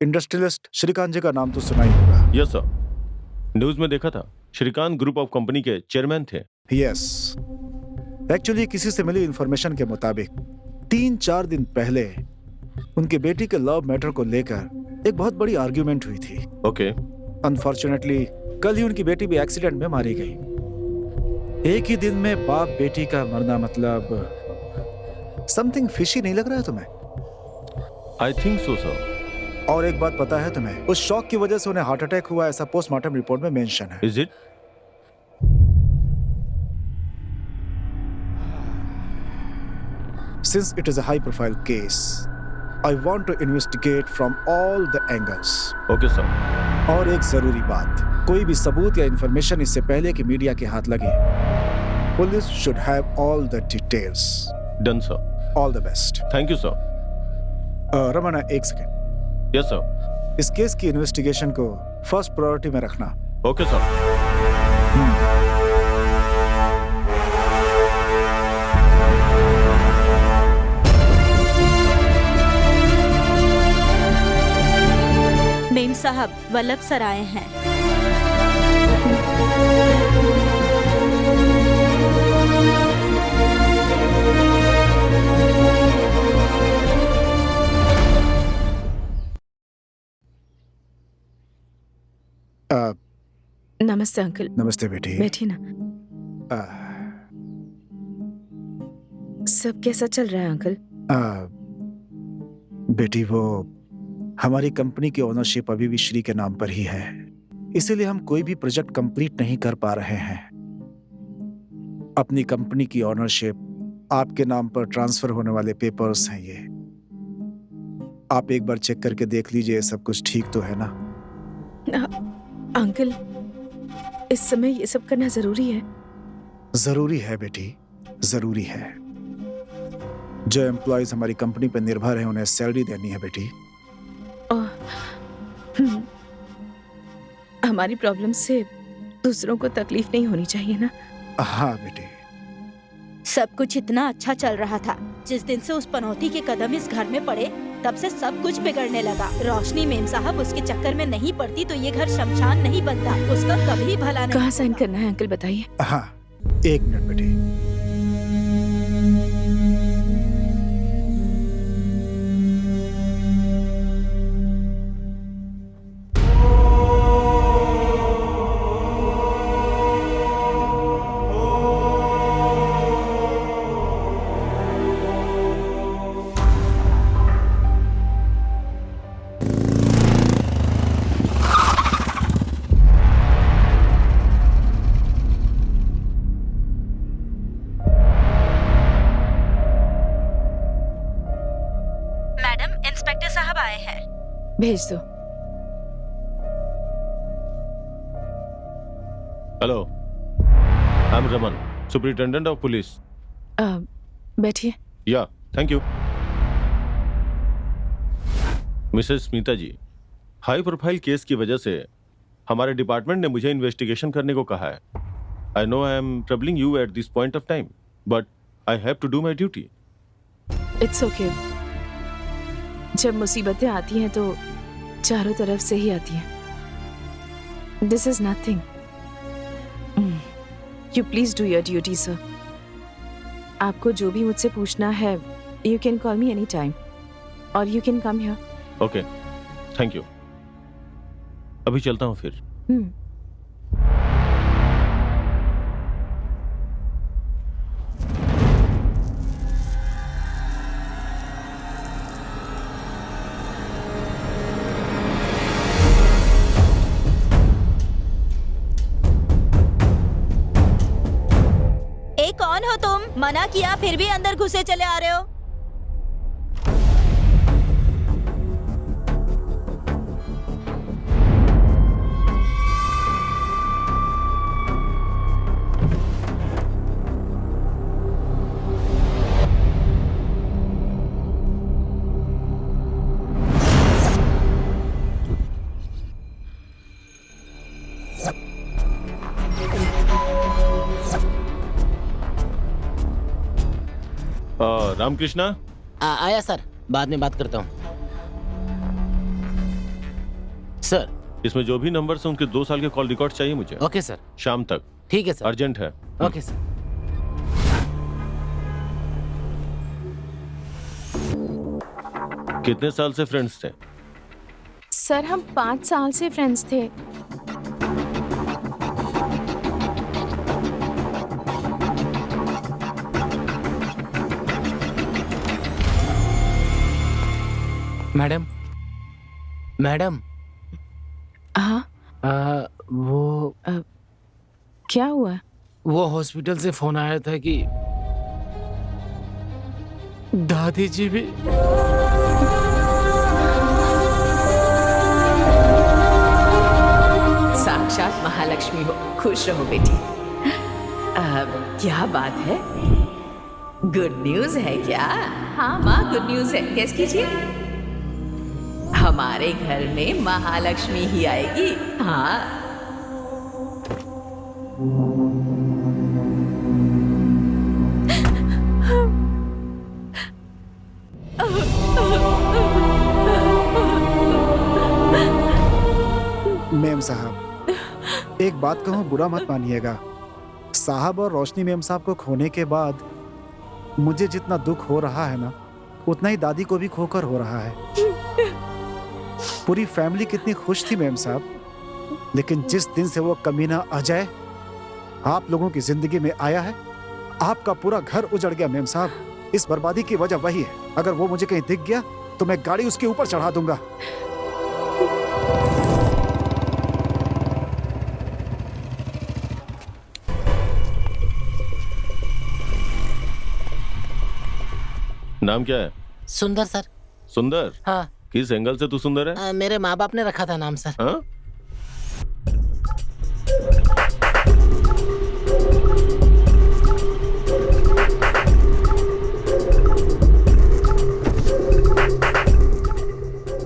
Industrialist Shrikant ji का नाम तो सुना ही होगा. यस सर, न्यूज में देखा था। श्रीकांत ग्रुप ऑफ कंपनी के चेयरमैन थे। यस. एक्चुअली किसी से मिली इंफॉर्मेशन के मुताबिक 3-4 दिन पहले उनकी बेटी के लव मैटर को लेकर एक बहुत बड़ी आर्ग्यूमेंट हुई थी. ओके। अनफॉर्चुनेटली कल ही उनकी बेटी भी एक्सीडेंट में मारी गई. एक ही दिन में बाप बेटी का मरना, मतलब समथिंग फिशी नहीं लग रहा है तुम्हें? I think so sir. और एक बात पता है तुम्हें, उस शॉक की वजह से उन्हें हार्ट अटैक हुआ, ऐसा पोस्टमार्टम रिपोर्ट में मेंशन है. Is it? Since it is a high profile case, I want to investigate from all the angles. Okay sir. और एक जरूरी बात, कोई भी सबूत या इंफॉर्मेशन इससे पहले कि मीडिया के हाथ लगे, police should have all the details. Done sir. All the best. Thank you sir. Ramana, एक सेकेंड. Yes sir. इस केस की इन्वेस्टिगेशन को फर्स्ट प्रायोरिटी में रखना. Okay sir. मेम साहब, वल्लभ सर आए हैं। नमस्ते अंकल। नमस्ते बेटी. बैठिए ना। सब कैसा चल रहा है अंकल? बेटी, वो हमारी कंपनी की ओनरशिप अभी भी श्री के नाम पर ही है, इसीलिए हम कोई भी प्रोजेक्ट कंप्लीट नहीं कर पा रहे हैं. अपनी कंपनी की ओनरशिप आपके नाम पर ट्रांसफर होने वाले पेपर्स हैं ये। आप एक बार चेक करके देख लीजिए सब कुछ ठीक तो है ना? अंकल, इस समय ये सब करना जरूरी है? जरूरी है बेटी, जरूरी है। जो एम्प्लॉयज हमारी कंपनी पर निर्भर हैं उन्हें सैलरी देनी है बेटी। हमारी प्रॉब्लम से दूसरों को तकलीफ नहीं होनी चाहिए ना? हाँ बेटी। सब कुछ इतना अच्छा चल रहा था। जिस दिन से उस पनौती के कदम इस घर में पड़े तब से सब कुछ बिगड़ने लगा। रोशनी मेम साहब उसके चक्कर में नहीं पड़ती तो ये घर शमशान नहीं बनता। उसका कभी भला नहीं। कहाँ साइन करना है अंकल, बताइए। हाँ, 1 मिनट बेटी। इंस्पेक्टर साहब आए हैं। भेज दो। Hello, I am Raman, superintendent of police. बैठिए। Yeah, thank you. Mrs Smita ji, high profile case की वजह से हमारे डिपार्टमेंट ने मुझे इन्वेस्टिगेशन करने को कहा है। I know I am troubling you at this point of time, but I have to do my duty. It's okay. जब मुसीबतें आती हैं तो चारों तरफ से ही आती हैं। This is nothing. You please do your duty sir. आपको जो भी मुझसे पूछना है, you can call me any time और you can come here. Okay, thank you. अभी चलता हूँ फिर। कौन हो तुम? मना किया फिर भी अंदर घुसे चले आ रहे हो। रामकृष्णा, आया सर, बाद में बात करता हूँ। सर, इसमें जो भी नंबर्स हैं उनके 2 साल के कॉल रिकॉर्ड चाहिए मुझे। Okay sir. शाम तक। ठीक है सर। अर्जेंट है। Okay sir. कितने साल से फ्रेंड्स थे? सर, हम 5 साल से फ्रेंड्स थे। Madam, madam. हाँ, वो क्या हुआ? वो हॉस्पिटल से फोन आया था कि दादी जी भी। साक्षात महालक्ष्मी हो, खुश रहो बेटी। क्या बात है? गुड न्यूज है क्या? हाँ माँ, गुड न्यूज है। गेस कीजिए। हमारे घर में महालक्ष्मी ही आएगी। हाँ। मेम साहब, एक बात कहूँ, बुरा मत मानिएगा। साहब और रोशनी मेम साहब को खोने के बाद मुझे जितना दुख हो रहा है ना, उतना ही दादी को भी खोकर हो रहा है। पूरी फैमिली कितनी खुश थी मेम साहब, लेकिन जिस दिन से वो कमीना अजय आप लोगों की जिंदगी में आया है, आपका पूरा घर उजड़ गया मेम साहब। इस बर्बादी की वजह वही है। अगर वो मुझे कहीं दिख गया तो मैं गाड़ी उसके ऊपर चढ़ा दूंगा। नाम क्या है? सुंदर सर। सुंदर? हाँ। किस एंगल से तू सुंदर है? मेरे माँ बाप ने रखा था नाम सर। हाँ?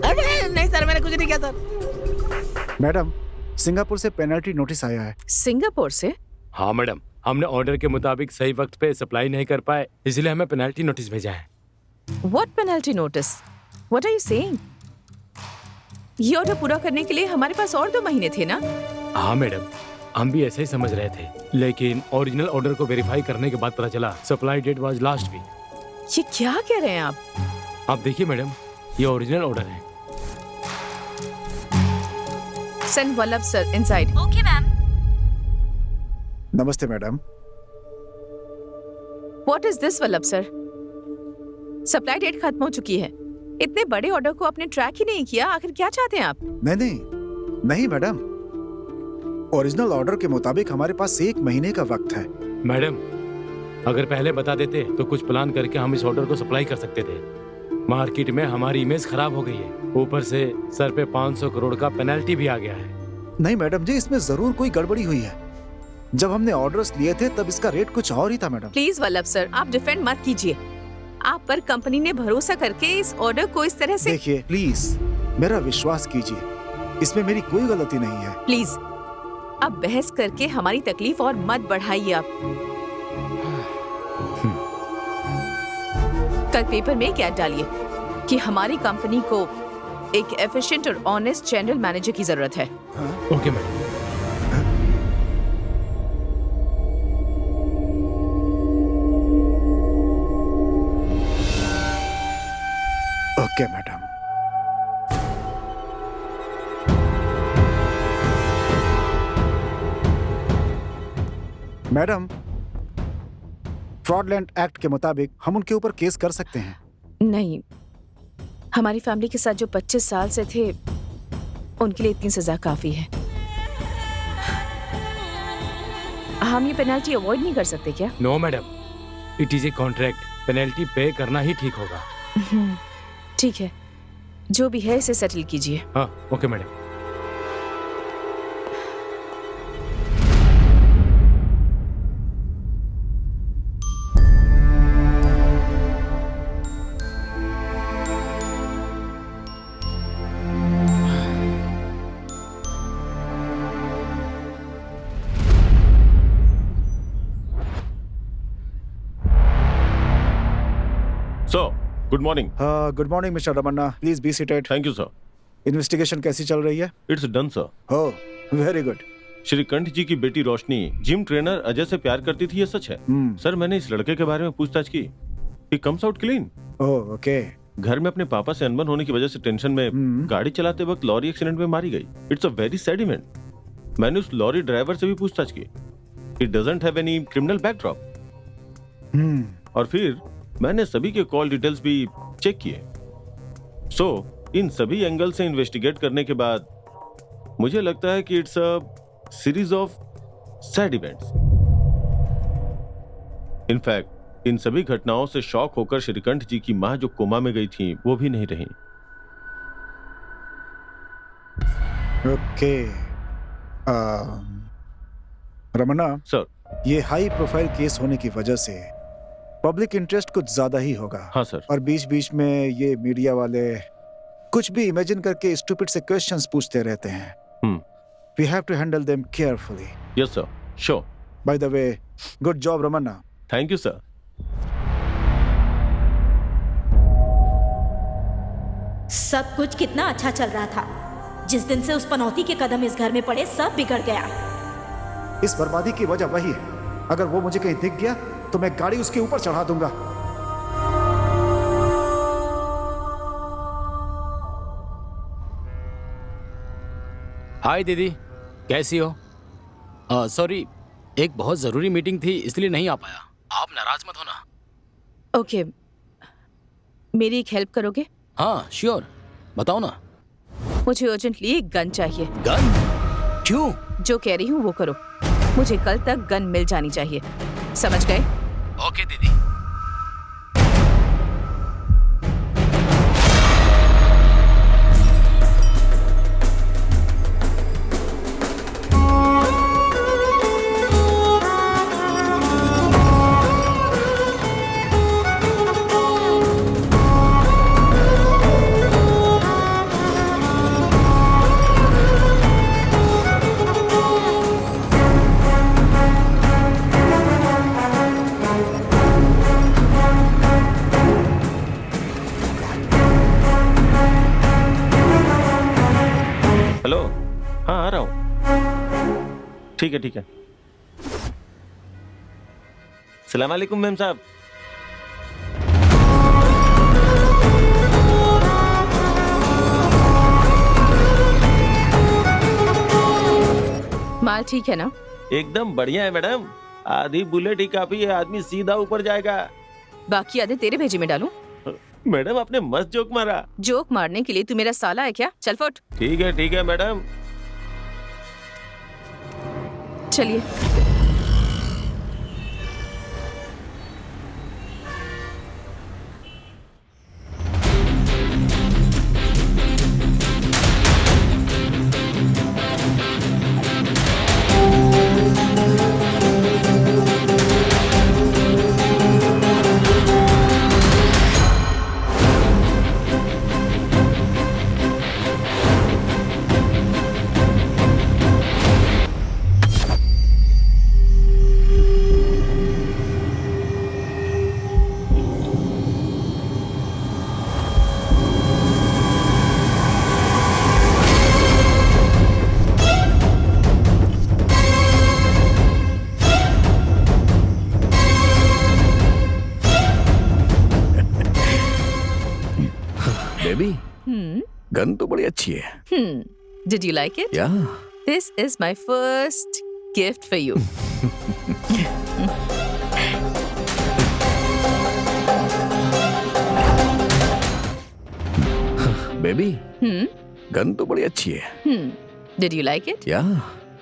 अरे नहीं सर, मैंने कुछ नहीं किया सर। मैडम, सिंगापुर से पेनल्टी नोटिस आया है। सिंगापुर से? हाँ मैडम, हमने ऑर्डर के मुताबिक सही वक्त पे सप्लाई नहीं कर पाए, इसलिए हमें पेनल्टी नोटिस भेजा है। What penalty notice? What are you saying? ये ऑर्डर पूरा करने के लिए हमारे पास और 2 महीने थे ना? हाँ मैडम, हम भी ऐसे ही समझ रहे थे, लेकिन ओरिजिनल ऑर्डर को वेरीफाई करने के बाद पता चला supply date was last week. ये क्या कह रहे हैं आप? आप देखिए मैडम, ये ओरिजिनल ऑर्डर है। Send Vallabh sir inside. Okay ma'am. नमस्ते madam. What is this Vallabh sir? Supply date खत्म हो चुकी है। इतने बड़े ऑर्डर को आपने ट्रैक ही नहीं किया, आखिर क्या चाहते हैं आप? नहीं मैडम, ओरिजिनल ऑर्डर के मुताबिक हमारे पास 1 महीने का वक्त है। मैडम, अगर पहले बता देते तो कुछ प्लान करके हम इस ऑर्डर को सप्लाई कर सकते थे। मार्केट में हमारी इमेज खराब हो गई है, ऊपर से सर पे 500 करोड़ का पेनल्टी भी आ गया है। नहीं मैडम जी, इसमें जरूर कोई गड़बड़ी हुई है। जब हमने ऑर्डर्स लिए थे तब इसका रेट कुछ और ही था मैडम। प्लीज वल्लभ सर, आप डिफेंड मत कीजिए। आप पर कंपनी ने भरोसा करके इस ऑर्डर को इस तरह से। देखिए प्लीज, मेरा विश्वास कीजिए, इसमें मेरी कोई गलती नहीं है। प्लीज अब बहस करके हमारी तकलीफ और मत बढ़ाइए आप। कल पेपर में एक ऐड डालिए कि हमारी कंपनी को एक एफिशिएंट और ऑनेस्ट जनरल मैनेजर की जरूरत है। Okay madam. Okay madam. Madam, फ्रॉडलैंड एक्ट के मुताबिक हम उनके ऊपर केस कर सकते हैं। नहीं, हमारी फैमिली के साथ जो 25 साल से थे उनके लिए इतनी सजा काफी है। हम ये पेनल्टी अवॉइड नहीं कर सकते क्या? No madam, it is a contract, penalty pay करना ही ठीक होगा। ठीक है, जो भी है इसे सेटल कीजिए। हाँ okay madam. Good morning. Good morning mister Ramanna, please be seated. Thank you sir. Investigation कैसी चल रही है? It's done sir. Oh very good. Shrikanth ji की बेटी रोशनी जिम ट्रेनर अजय से प्यार करती थी, ये सच है? सर, मैंने इस लड़के के बारे में पूछताछ की। He comes out clean. Oh okay. घर में अपने पापा से अनबन होने की वजह से टेंशन में गाड़ी चलाते वक्त लॉरी एक्सीडेंट में मारी गई। It's a very sad event. मैंने उस लॉरी ड्राइवर से भी पूछताछ की। He doesn't have any criminal backdrop. और फिर मैंने सभी के कॉल डिटेल्स भी चेक किए। सो इन सभी एंगल से इन्वेस्टिगेट करने के बाद मुझे लगता है कि it's a series of sad events. In fact इन सभी घटनाओं से शॉक होकर श्रीकंठ जी की मां जो कोमा में गई थी वो भी नहीं रही। ओके रमन्ना सर, ये हाई प्रोफाइल केस होने की वजह से पब्लिक इंटरेस्ट कुछ ज्यादा ही होगा। हाँ सर। और बीच बीच में ये मीडिया वाले कुछ भी इमेजिन करके स्टूपिड से क्वेश्चंस पूछते रहते हैं। We have to handle them carefully. Yes sir, sure. By the way, good job Ramanna. Thank you sir. सब कुछ कितना अच्छा चल रहा था। जिस दिन से उस पनौती के कदम इस घर में पड़े सब बिगड़ गया। इस बर्बादी की वजह वही है। अगर वो मुझे कहीं दिख गया तो मैं गाड़ी उसके ऊपर चढ़ा दूंगा। हाय दीदी, कैसी हो? सॉरी, एक बहुत जरूरी मीटिंग थी इसलिए नहीं आ पाया। आप नाराज मत होना। ओके, मेरी एक हेल्प करोगे? हाँ श्योर, बताओ ना। मुझे अर्जेंटली एक गन चाहिए। गन? क्यों? जो कह रही हूँ वो करो। मुझे कल तक गन मिल जानी चाहिए, समझ गए? ओके दीदी। ठीक है ठीक है। सलाम वालेकुम मैम साहब। माल ठीक है ना? एकदम बढ़िया है मैडम। आधी बुलेट ही काफी है, आदमी सीधा ऊपर जाएगा। बाकी आधे तेरे भेजे में डालूं? मैडम आपने मस्त जोक मारा। जोक मारने के लिए तू मेरा साला है क्या? चल फुट। ठीक है मैडम। चलिए। बेबी, गन तो बड़ी अच्छी है। Did you like it? या This is my first gift for you. Baby, gun तो बड़ी अच्छी है। Did you like it? या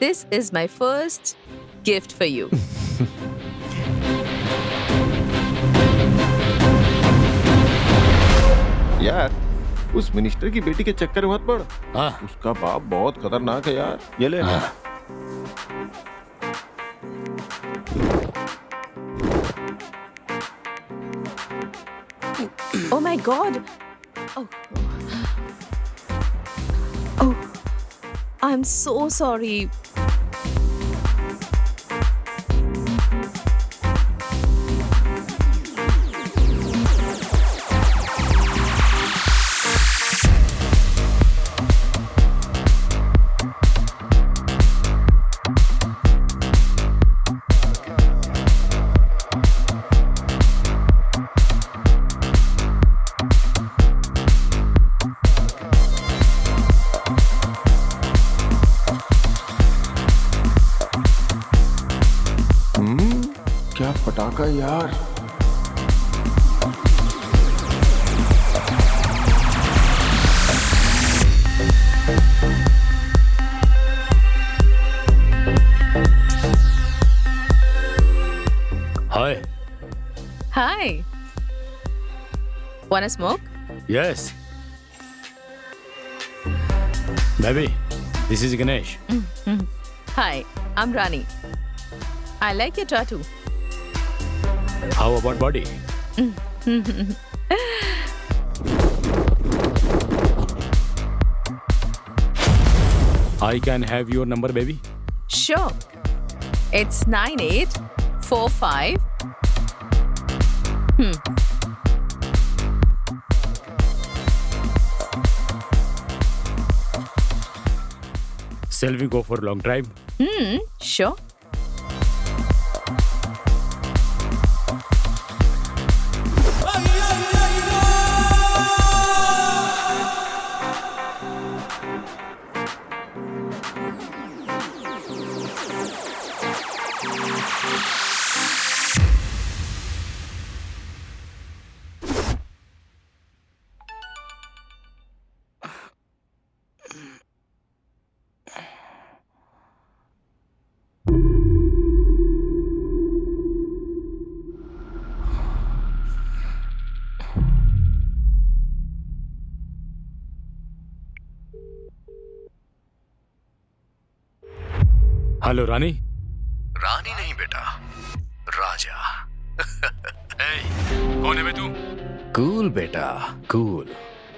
This is my first gift for you. यार उस मिनिस्टर की बेटी के चक्कर में मत पड़। उसका बाप बहुत खतरनाक है यार। ये ले। Oh my God. Oh. Oh. I'm so sorry. क्या पटाखा यार। Hi. Hi. Wanna smoke? Yes. Baby, this is Ganesh. Hi, I'm Rani. I like your tattoo. How about body? I can have your number, baby. Sure. It's 9845. Shall we go for a long drive? Sure. Hello Rani. Rani नहीं बेटा, राजा। कौन है बे तू? Cool बेटा, cool.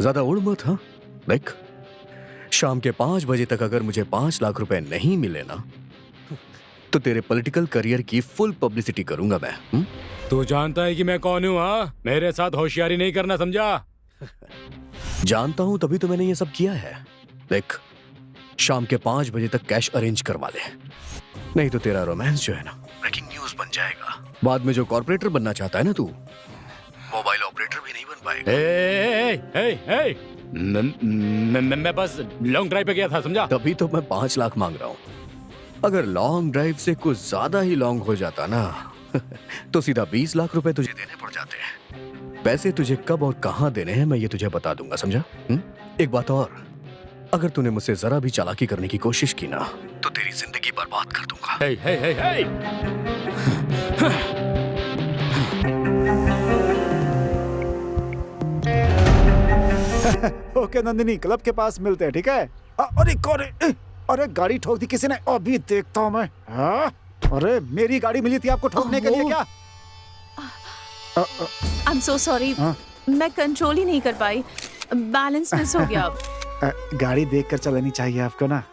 ज्यादा उड़ मत। हाँ देख, शाम के 5 बजे तक अगर मुझे 5 लाख रुपए नहीं मिले ना, तो तेरे पॉलिटिकल करियर की फुल पब्लिसिटी करूंगा मैं। तू जानता है कि मैं कौन हूँ? हाँ, मेरे साथ होशियारी नहीं करना, समझा? जानता हूं, तभी तो मैंने ये सब किया है। देख, शाम के 5 बजे तक कैश अरेंज करवा ले। नहीं तो तेरा रोमांस जो है ना ब्रेकिंग न्यूज बन जाएगा। बाद में जो कॉर्पोरेटर बनना चाहता है ना तू, मोबाइल ऑपरेटर भी नहीं बन पाएगा। मैं बस लॉन्ग ड्राइव पे गया था, समझा? तभी तो मैं 5 लाख मांग रहा हूँ। अगर लॉन्ग ड्राइव से कुछ ज्यादा ही लॉन्ग हो जाता ना तो सीधा 20 लाख रुपए तुझे देने पड़ जाते हैं। पैसे तुझे कब और कहाँ देने हैं मैं ये तुझे बता दूंगा, समझा? एक बात और, अगर तूने मुझसे जरा भी चालाकी करने की कोशिश की ना तो तेरी जिंदगी बर्बाद कर दूंगा। ओके नंदिनी, क्लब के पास मिलते हैं, ठीक है? अरे गाड़ी ठोक दी किसी ने, अभी देखता हूँ मैं। हाँ? अरे मेरी गाड़ी मिली थी आपको ठोकने के लिए क्या? आई एम सो सॉरी, मैं कंट्रोल ही नहीं कर पाई, बैलेंस मिस हो गया। गाड़ी देखकर चलानी चाहिए आपको ना।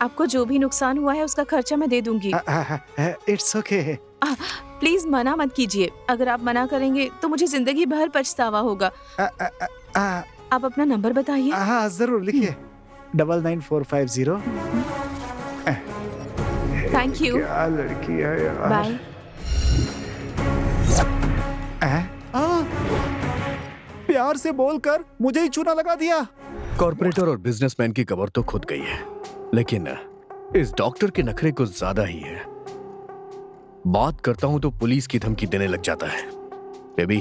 आपको जो भी नुकसान हुआ है उसका खर्चा मैं दे दूंगी। It's okay. प्लीज मना मत कीजिए, अगर आप मना करेंगे तो मुझे जिंदगी भर पछतावा होगा। आप अपना नंबर बताइए। हाँ जरूर, लिखिए 99450। Thank you. क्या लड़की है यार। बाय। प्यार से बोलकर मुझे ही चूना लगा दिया। कॉर्पोरेटर और बिजनेसमैन की कबर तो खुद गई है, लेकिन इस डॉक्टर के नखरे कुछ ज्यादा ही है। बात करता हूं तो पुलिस की धमकी देने लग जाता है। बेबी,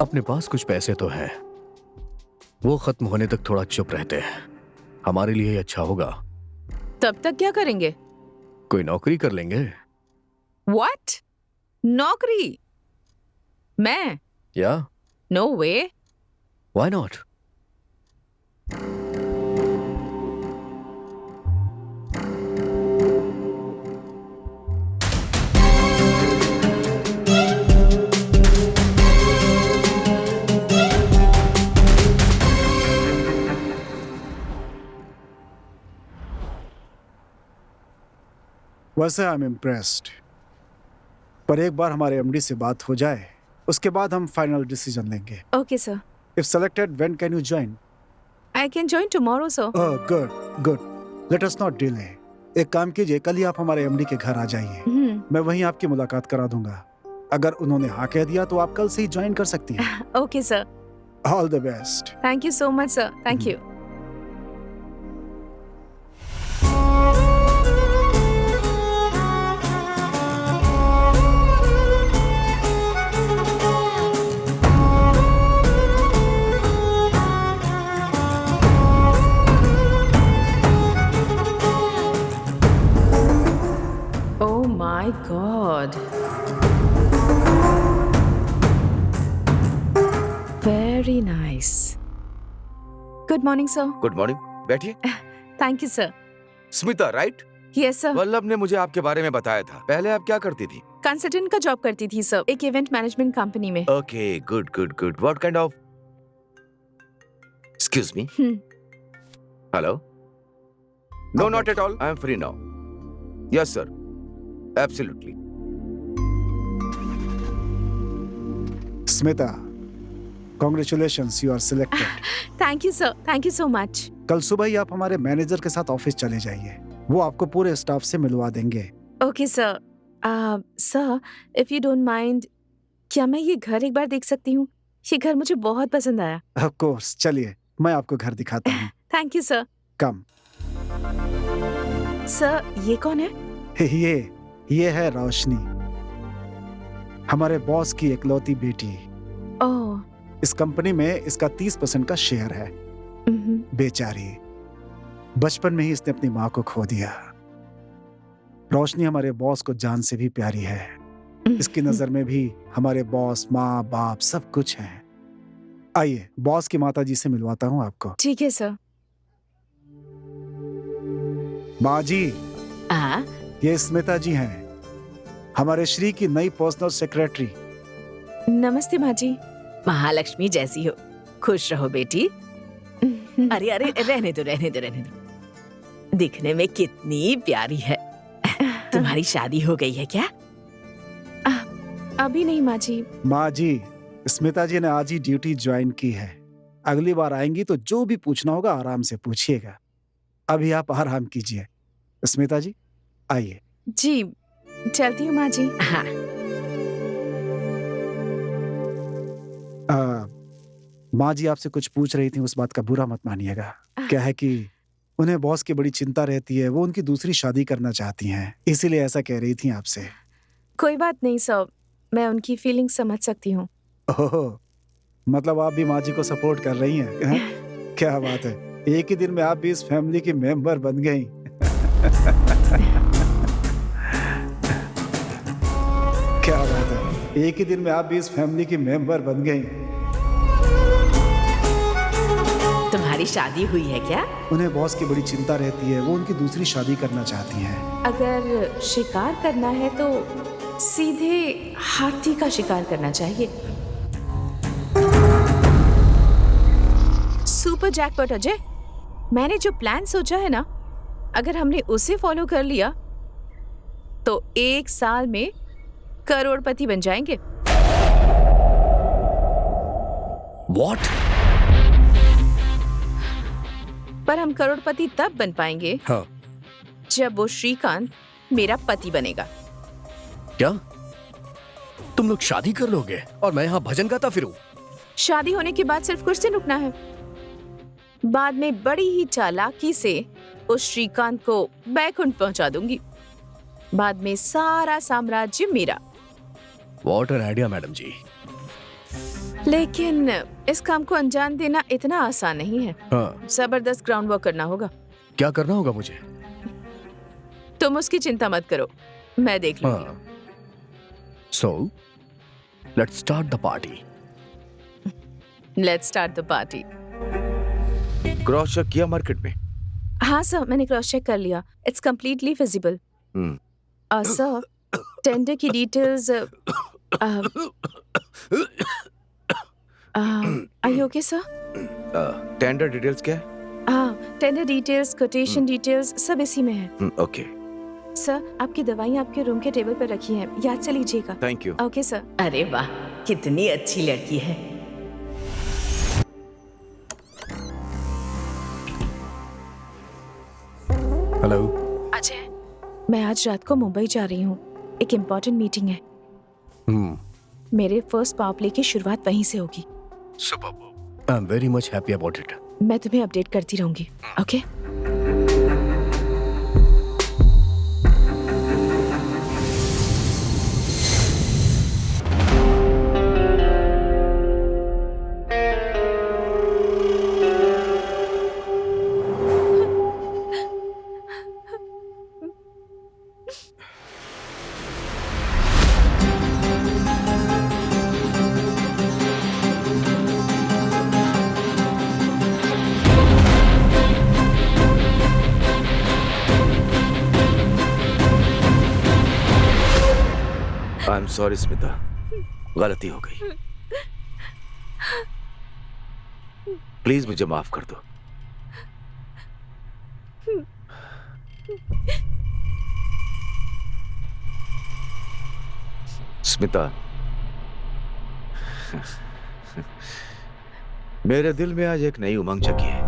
अपने पास कुछ पैसे तो हैं, वो खत्म होने तक थोड़ा चुप रहते हैं, हमारे लिए ही अच्छा होगा। तब तक क्या करेंगे? कोई नौकरी कर लेंगे। What? नौकरी? मैं? या No way. Why not? वैसे आई एम इम्प्रेस्ड, पर एक बार हमारे एमडी से बात हो जाए उसके बाद हम फाइनल डिसीजन लेंगे। Okay, sir. If selected, when can you join? I can join tomorrow, sir. Good good, let us not delay. एक काम कीजिए, कल ही आप हमारे एमडी के घर आ जाइए, मैं वहीं आपकी मुलाकात करा दूंगा। अगर उन्होंने हाँ कह दिया तो आप कल से ही ज्वाइन कर सकती हैं। Okay, sir. All the best. Thank you so much, sir. Thank you. Oh my God. Very nice. Good morning, sir. Good morning, बैठिए। Thank you, sir. Smita, right? Yes, sir. Vallabh ने मुझे आपके बारे में बताया था। पहले आप क्या करती थी? कंसल्टेंट का जॉब करती थी, सर, एक इवेंट मैनेजमेंट कंपनी में। Okay, good good good. What kind of? Excuse me. Hello? No, not at all, I am free now. Yes sir, absolutely. Smita, congratulations, you are selected. Thank you, sir. Thank you so much. कल सुबह ही आप हमारे manager के साथ office चले जाइए, वो आपको पूरे स्टाफ से मिलवा देंगे। Okay, sir. Sir, if you don't mind, क्या मैं ये घर एक बार देख सकती हूँ? ये घर मुझे बहुत पसंद आया। ऑफ कोर्स, चलिए मैं आपको घर दिखाता हूँ। Thank you, sir. Come. Sir, ये कौन है? ये है रोशनी, हमारे बॉस की इकलौती बेटी। ओह। इस कंपनी में इसका 30% का शेयर है। बेचारी, बचपन में ही इसने अपनी माँ को खो दिया। रोशनी हमारे बॉस को जान से भी प्यारी है। इसकी नजर में भी हमारे बॉस, माँ बाप सब कुछ है। आइए, बॉस की माता जी से मिलवाता हूँ आपको। ठीक है, सर। माँ जी, आ? ये स्मिता जी हैं, हमारे श्री की नई पर्सनल सेक्रेटरी। नमस्ते माँ जी। महालक्ष्मी जैसी हो, खुश रहो बेटी। अरे अरे, रहने दो रहने दो रहने दो। दिखने में कितनी प्यारी है। तुम्हारी शादी हो गई है क्या? अभी नहीं माँ जी। माँ जी, स्मिता जी ने आज ही ड्यूटी ज्वाइन की है। अगली बार आएंगी तो जो भी पूछना होगा आराम से पूछिएगा। अभी आप आराम कीजिए। स्मिता जी, आइए। जी चलती हूँ माँ जी। हाँ, माँ जी आपसे कुछ पूछ रही थी, उस बात का बुरा मत मानिएगा। क्या है कि उन्हें बॉस की बड़ी चिंता रहती है, वो उनकी दूसरी शादी करना चाहती हैं, इसीलिए ऐसा कह रही थी आपसे। कोई बात नहीं सर, मैं उनकी फीलिंग समझ सकती हूँ। ओह, मतलब आप भी माँ जी को सपोर्ट कर रही हैं? क्या बात है, एक ही दिन में आप भी इस फैमिली की मेंबर बन गई। क्या बात है, एक ही दिन में आप भी इस फैमिली की मेंबर बन गई। तुम्हारी शादी हुई है क्या? उन्हें बॉस की बड़ी चिंता रहती है, वो उनकी दूसरी शादी करना चाहती हैं। अगर शिकार करना है तो सीधे हाथी का शिकार करना चाहिए। सुपर जैकपॉट अजय, मैंने जो प्लान सोचा है ना, अगर हमने उसे फॉलो कर लिया तो 1 साल में करोड़पति बन जाएंगे। What? पर हम करोड़पति तब बन पाएंगे हाँ, जब वो श्रीकांत मेरा पति बनेगा। क्या तुम लोग शादी कर लोगे और मैं यहाँ भजन गाता फिरूं? शादी होने के बाद सिर्फ कुछ दिन रुकना है, बाद में बड़ी ही चालाकी से उस श्रीकांत को बैकुंठ पहुंचा दूंगी। बाद में सारा साम्राज्य मेरा। What an idea, मैडम जी। लेकिन इस काम को अंजाम देना इतना आसान नहीं है। हाँ, जबरदस्त ग्राउंड वर्क करना होगा। क्या करना होगा मुझे? तुम उसकी चिंता मत करो, मैं देख लूंगी। हाँ, so let's start the party. Let's start the party. Cross check किया मार्केट में? हाँ सर, मैंने क्रॉस चेक कर लिया, it's completely feasible. Sir, tender की details. Are you okay sir? Tender details क्या है? हाँ, टेंडर डिटेल्स, कोटेशन डिटेल्स सब इसी में है। ओके, सर, आपकी दवाइयाँ आपके रूम के टेबल पर रखी हैं, याद से लीजिएगा। Thank you. Okay sir. अरे वाह, कितनी अच्छी लड़की है। हेलो। अजय, मैं आज रात को मुंबई जा रही हूँ, एक इम्पोर्टेंट मीटिंग है। मेरे फर्स्ट पावर प्ले की शुरुआत वहीं से होगी। Superb. I'm very much happy about it. मैं तुम्हें अपडेट करती रहूंगी। Okay? I am sorry Smita, गलती हो गई। प्लीज मुझे माफ कर दो। स्मिता, मेरे दिल में आज एक नई उमंग जगी है।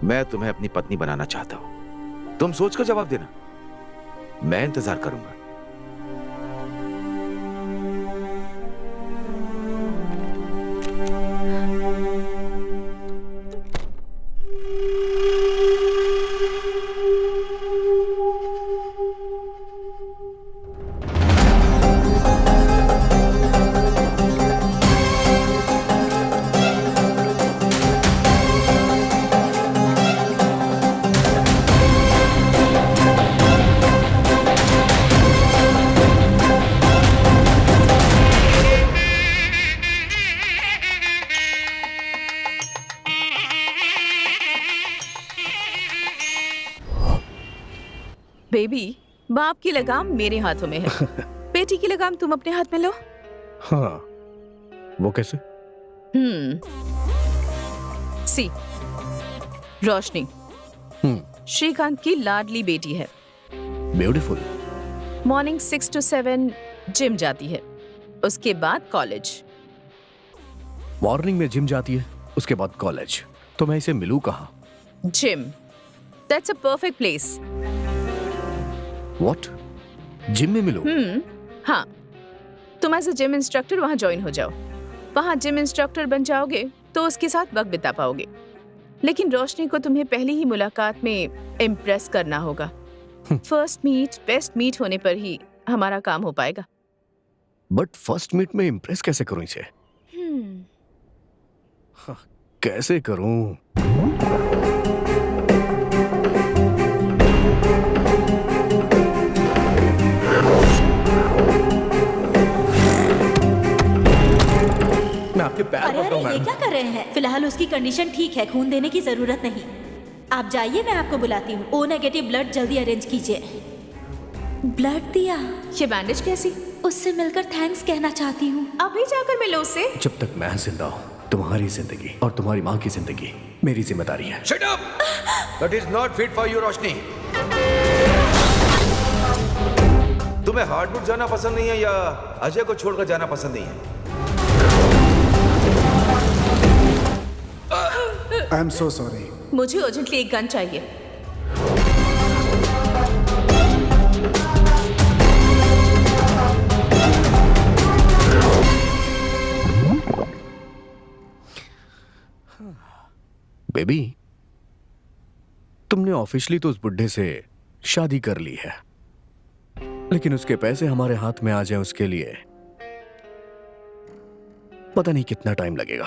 मैं तुम्हें अपनी पत्नी बनाना चाहता हूं। तुम सोचकर जवाब देना, मैं इंतजार करूंगा। बेबी, बाप की लगाम मेरे हाथों में है, बेटी की लगाम तुम अपने हाथ में लो। हाँ, वो कैसे? सी, रोशनी श्रीकांत की लाडली बेटी है। ब्यूटीफुल। मॉर्निंग 6 to 7 जिम जाती है, उसके बाद कॉलेज। मॉर्निंग में जिम जाती है, उसके बाद कॉलेज। तो मैं इसे मिलूं कहाँ? Gym, that's a perfect place. What? Gym में मिलो? हाँ, तुम एज अ जिम इंस्ट्रक्टर वहाँ ज्वाइन हो जाओ। वहाँ जिम इंस्ट्रक्टर बन जाओगे तो उसके साथ वक्त बिता पाओगे। लेकिन रोशनी को तुम्हें पहली ही मुलाकात में इम्प्रेस करना होगा। फर्स्ट मीट बेस्ट मीट होने पर ही हमारा काम हो पाएगा। बट फर्स्ट मीट में इम्प्रेस कैसे करूं इसे? कैसे करूं? मैं आपके पैर अरे पकड़ा हूं, अरे ये मैडम। क्या कर रहे हैं? फिलहाल उसकी कंडीशन ठीक है, खून देने की जरूरत नहीं। आप जाइए, मैं आपको बुलाती हूँ। ओ नेगेटिव ब्लड जल्दी अरेंज कीजिए। ब्लड दिया? ये बैंडेज कैसी? उससे मिलकर थैंक्स कहना चाहती हूँ। अभी जाकर मिलो उससे। जब तक मैं जिंदा हूं, तुम्हारी जिंदगी और तुम्हारी माँ की जिंदगी मेरी जिम्मेदारी है। Shut up! That is not fit for you, रोशनी। तुम्हें हार्डवुड जाना पसंद नहीं है या अजय को छोड़कर जाना पसंद नहीं है? आई एम सो सॉरी। मुझे अर्जेंटली एक गन चाहिए। बेबी, तुमने ऑफिशियली तो उस बुड्ढे से शादी कर ली है, लेकिन उसके पैसे हमारे हाथ में आ जाए उसके लिए पता नहीं कितना टाइम लगेगा।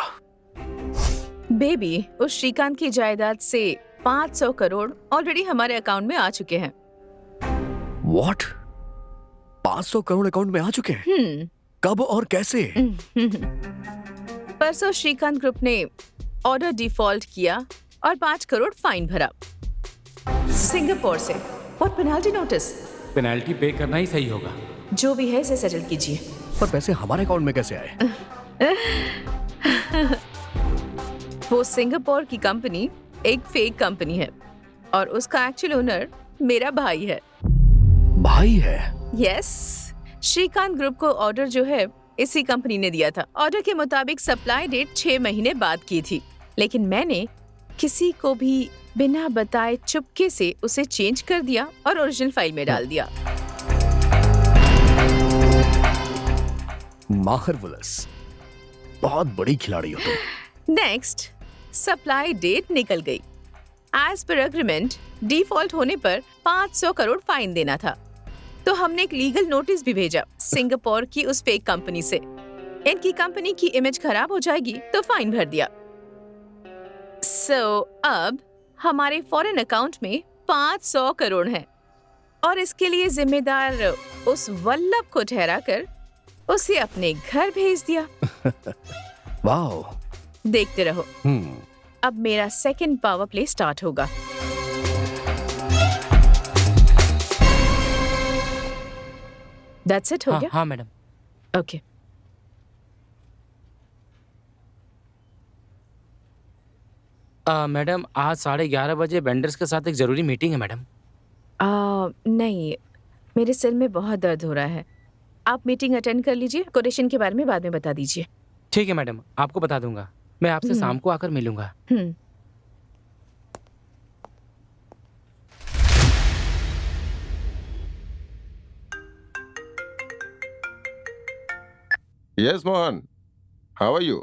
बेबी, उस श्रीकांत की जायदाद से 500 करोड़ ऑलरेडी हमारे अकाउंट में आ चुके हैं। व्हाट? 500 करोड़ अकाउंट में आ चुके हैं? कब और कैसे? परसों श्रीकांत ग्रुप ने ऑर्डर डिफॉल्ट किया और 5 करोड़ फाइन भरा सिंगापुर से। What penalty notice? Penalty pay करना ही सही होगा। जो भी है इसे सेटल कीजिए। पर पैसे हमारे अकाउंट में कैसे आए? वो सिंगापुर की कंपनी एक फेक कंपनी है और उसका एक्चुअल ओनर मेरा भाई है। भाई है? यस, श्रीकांत ग्रुप को ऑर्डर जो है इसी कंपनी ने दिया था। ऑर्डर के मुताबिक सप्लाई डेट 6 महीने बाद की थी, लेकिन मैंने किसी को भी बिना बताए चुपके से उसे चेंज कर दिया और ओरिजिनल फाइल में डाल दिया। मार्वलस, बहुत बड़ी खिलाड़ी हो तुम। नेक्स्ट, सप्लाई डेट निकल गई। एज पर एग्रीमेंट डिफॉल्ट होने पर 500 करोड़ फाइन देना था, तो हमने एक लीगल नोटिस भी भेजा सिंगापुर की उस फेक कंपनी से। इनकी कंपनी की इमेज खराब हो जाएगी तो फाइन भर दिया। अब हमारे फॉरेन अकाउंट में 500 करोड़ है और इसके लिए जिम्मेदार उस वल्लभ को ठहराकर उसे अपने घर भेज दिया। वाओ। देखते रहो, अब मेरा सेकंड पावर प्ले स्टार्ट होगा। That's it, हो गया? हाँ मैडम। ओके। मैडम, आज 11:30 बजे वेंडर्स के साथ एक जरूरी मीटिंग है मैडम। नहीं, मेरे सिर में बहुत दर्द हो रहा है। आप मीटिंग अटेंड कर लीजिए, कोटेशन के बारे में बाद में बता दीजिए। ठीक है मैडम, आपको बता दूंगा। मैं आपसे शाम को आकर मिलूंगा। Yes, Mohan. How are you?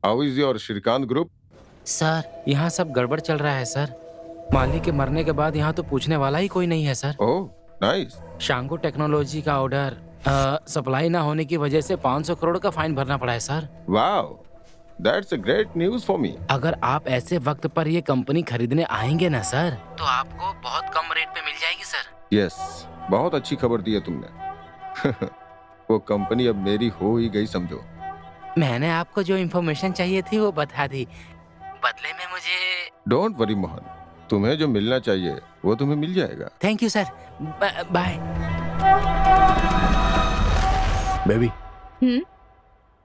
How is your Shrikant group? Sir, यहाँ सब गड़बड़ चल रहा है सर। मालिक के मरने के बाद यहाँ तो पूछने वाला ही कोई नहीं है सर। Oh, nice. शांगो टेक्नोलॉजी का ऑर्डर सप्लाई ना होने की वजह से 500 करोड़ का फाइन भरना पड़ा है sir. Wow, that's a great news for me. अगर आप ऐसे वक्त पर ये कंपनी खरीदने आएंगे ना सर, तो आपको बहुत कम रेट पे मिल जाएगी सर। Yes, बहुत अच्छी खबर दी है तुमने। वो कंपनी अब मेरी हो ही गई समझो। मैंने आपको जो इन्फॉर्मेशन चाहिए थी वो बता दी, बदले में मुझे। डोंट वरी मोहन, तुम्हें जो मिलना चाहिए वो तुम्हें मिल जाएगा। Thank you sir, bye. Baby,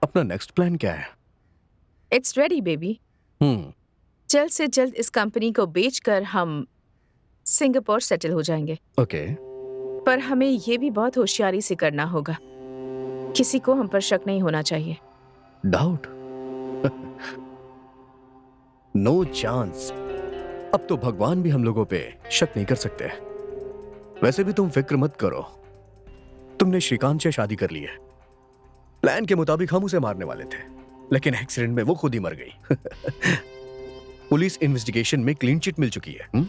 अपना नेक्स्ट प्लान क्या है? It's ready baby. जल्द से जल्द इस कंपनी को बेचकर हम सिंगापुर सेटल हो जाएंगे। ओके। पर हमें ये भी बहुत होशियारी से करना होगा। किसी को हम पर शक नहीं होना चाहिए। डाउट? No chance. अब तो भगवान भी हम लोगों पे शक नहीं कर सकते। वैसे भी तुम फिक्र मत करो, तुमने श्रीकांत से शादी कर ली है। प्लान के मुताबिक हम उसे मारने वाले थे, लेकिन एक्सीडेंट में वो खुद ही मर गई। पुलिस इन्वेस्टिगेशन में क्लीन चिट मिल चुकी है।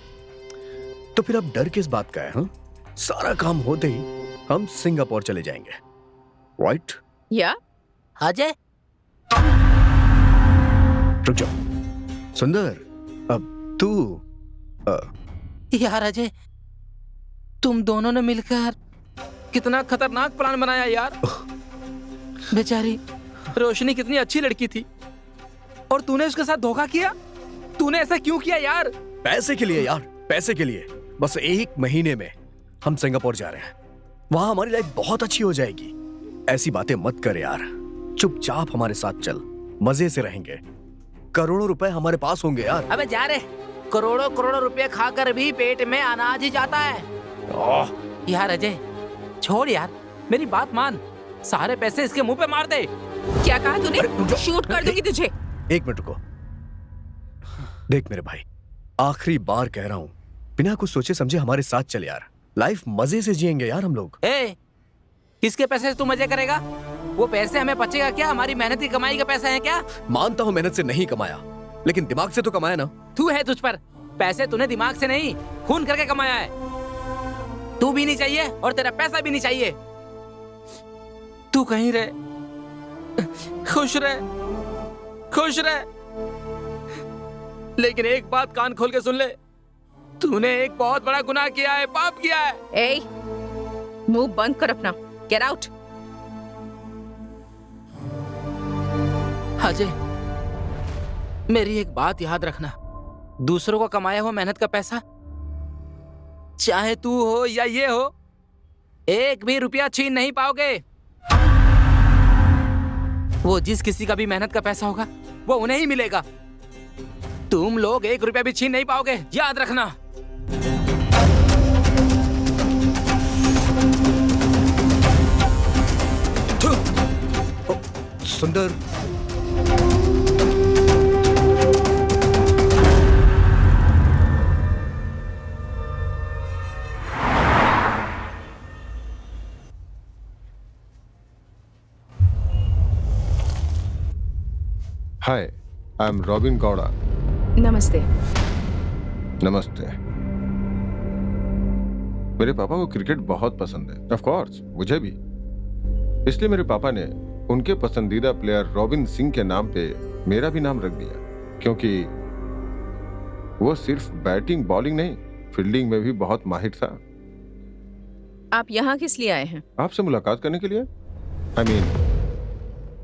तो फिर अब डर किस बात का है? सारा काम होते ही हम सिंगापुर चले जाएंगे, राइट? या अजय, रुक जाओ। सुंदर, अब तू यार अजय, तुम दोनों ने मिलकर कितना खतरनाक प्लान बनाया यार। बेचारी रोशनी कितनी अच्छी लड़की थी और तूने उसके साथ धोखा किया। तूने ऐसा क्यों किया यार? पैसे के लिए यार, पैसे के लिए। बस 1 महीने में हम सिंगापुर जा रहे हैं, वहां हमारी लाइफ बहुत अच्छी हो जाएगी। ऐसी बातें मत कर यार, चुपचाप हमारे साथ चल, मजे से रहेंगे। करोड़ों रुपए हमारे पास होंगे यार। अबे जा रे, करोड़ों करोड़ों रुपए खाकर भी पेट में अनाज ही जाता है। यार अजय छोड़ यार, मेरी बात मान, सारे पैसे इसके मुंह पे मार दे। क्या कहा तूने? शूट कर दूंगी तुझे। 1 मिनट रुको। देख मेरे भाई, आखिरी बार कह रहा हूं, बिना कुछ सोचे समझे हमारे साथ चल यार। लाइफ मजे से जिएंगे यार हम लोग। किसके पैसे से तू मजे करेगा? वो पैसे हमें बचेगा क्या? हमारी मेहनत की कमाई का पैसा है क्या? मानता हूं मेहनत से नहीं कमाया, लेकिन दिमाग से तो कमाया ना। तू है तुझ पर, पैसे तूने दिमाग से नहीं खून करके कमाया है। तू भी नहीं चाहिए और तेरा पैसा भी नहीं चाहिए। तू कहीं रहे, खुश रहे, खुश रहे। लेकिन एक बात कान खोल के सुन ले, तूने एक बहुत बड़ा गुनाह किया है, पाप किया है। ए, मुंह बंद कर अपना। Get out. अजय, मेरी एक बात याद रखना, दूसरों को कमाया हुआ मेहनत का पैसा, चाहे तू हो या ये हो, 1 भी रुपया छीन नहीं पाओगे। वो जिस किसी का भी मेहनत का पैसा होगा वो उन्हें ही मिलेगा। तुम लोग 1 रुपया भी छीन नहीं पाओगे, याद रखना। सुंदर, हाय, आई एम रॉबिन गौड़ा। नमस्ते। नमस्ते। मेरे पापा को क्रिकेट बहुत पसंद है, ऑफ कोर्स मुझे भी। इसलिए मेरे पापा ने उनके पसंदीदा प्लेयर रॉबिन सिंह के नाम पे मेरा भी नाम रख दिया, क्योंकि वो सिर्फ बैटिंग बॉलिंग नहीं, फील्डिंग में भी बहुत माहिर था। आप यहाँ किस लिए आए हैं? आपसे मुलाकात करने के लिए। आई मीन,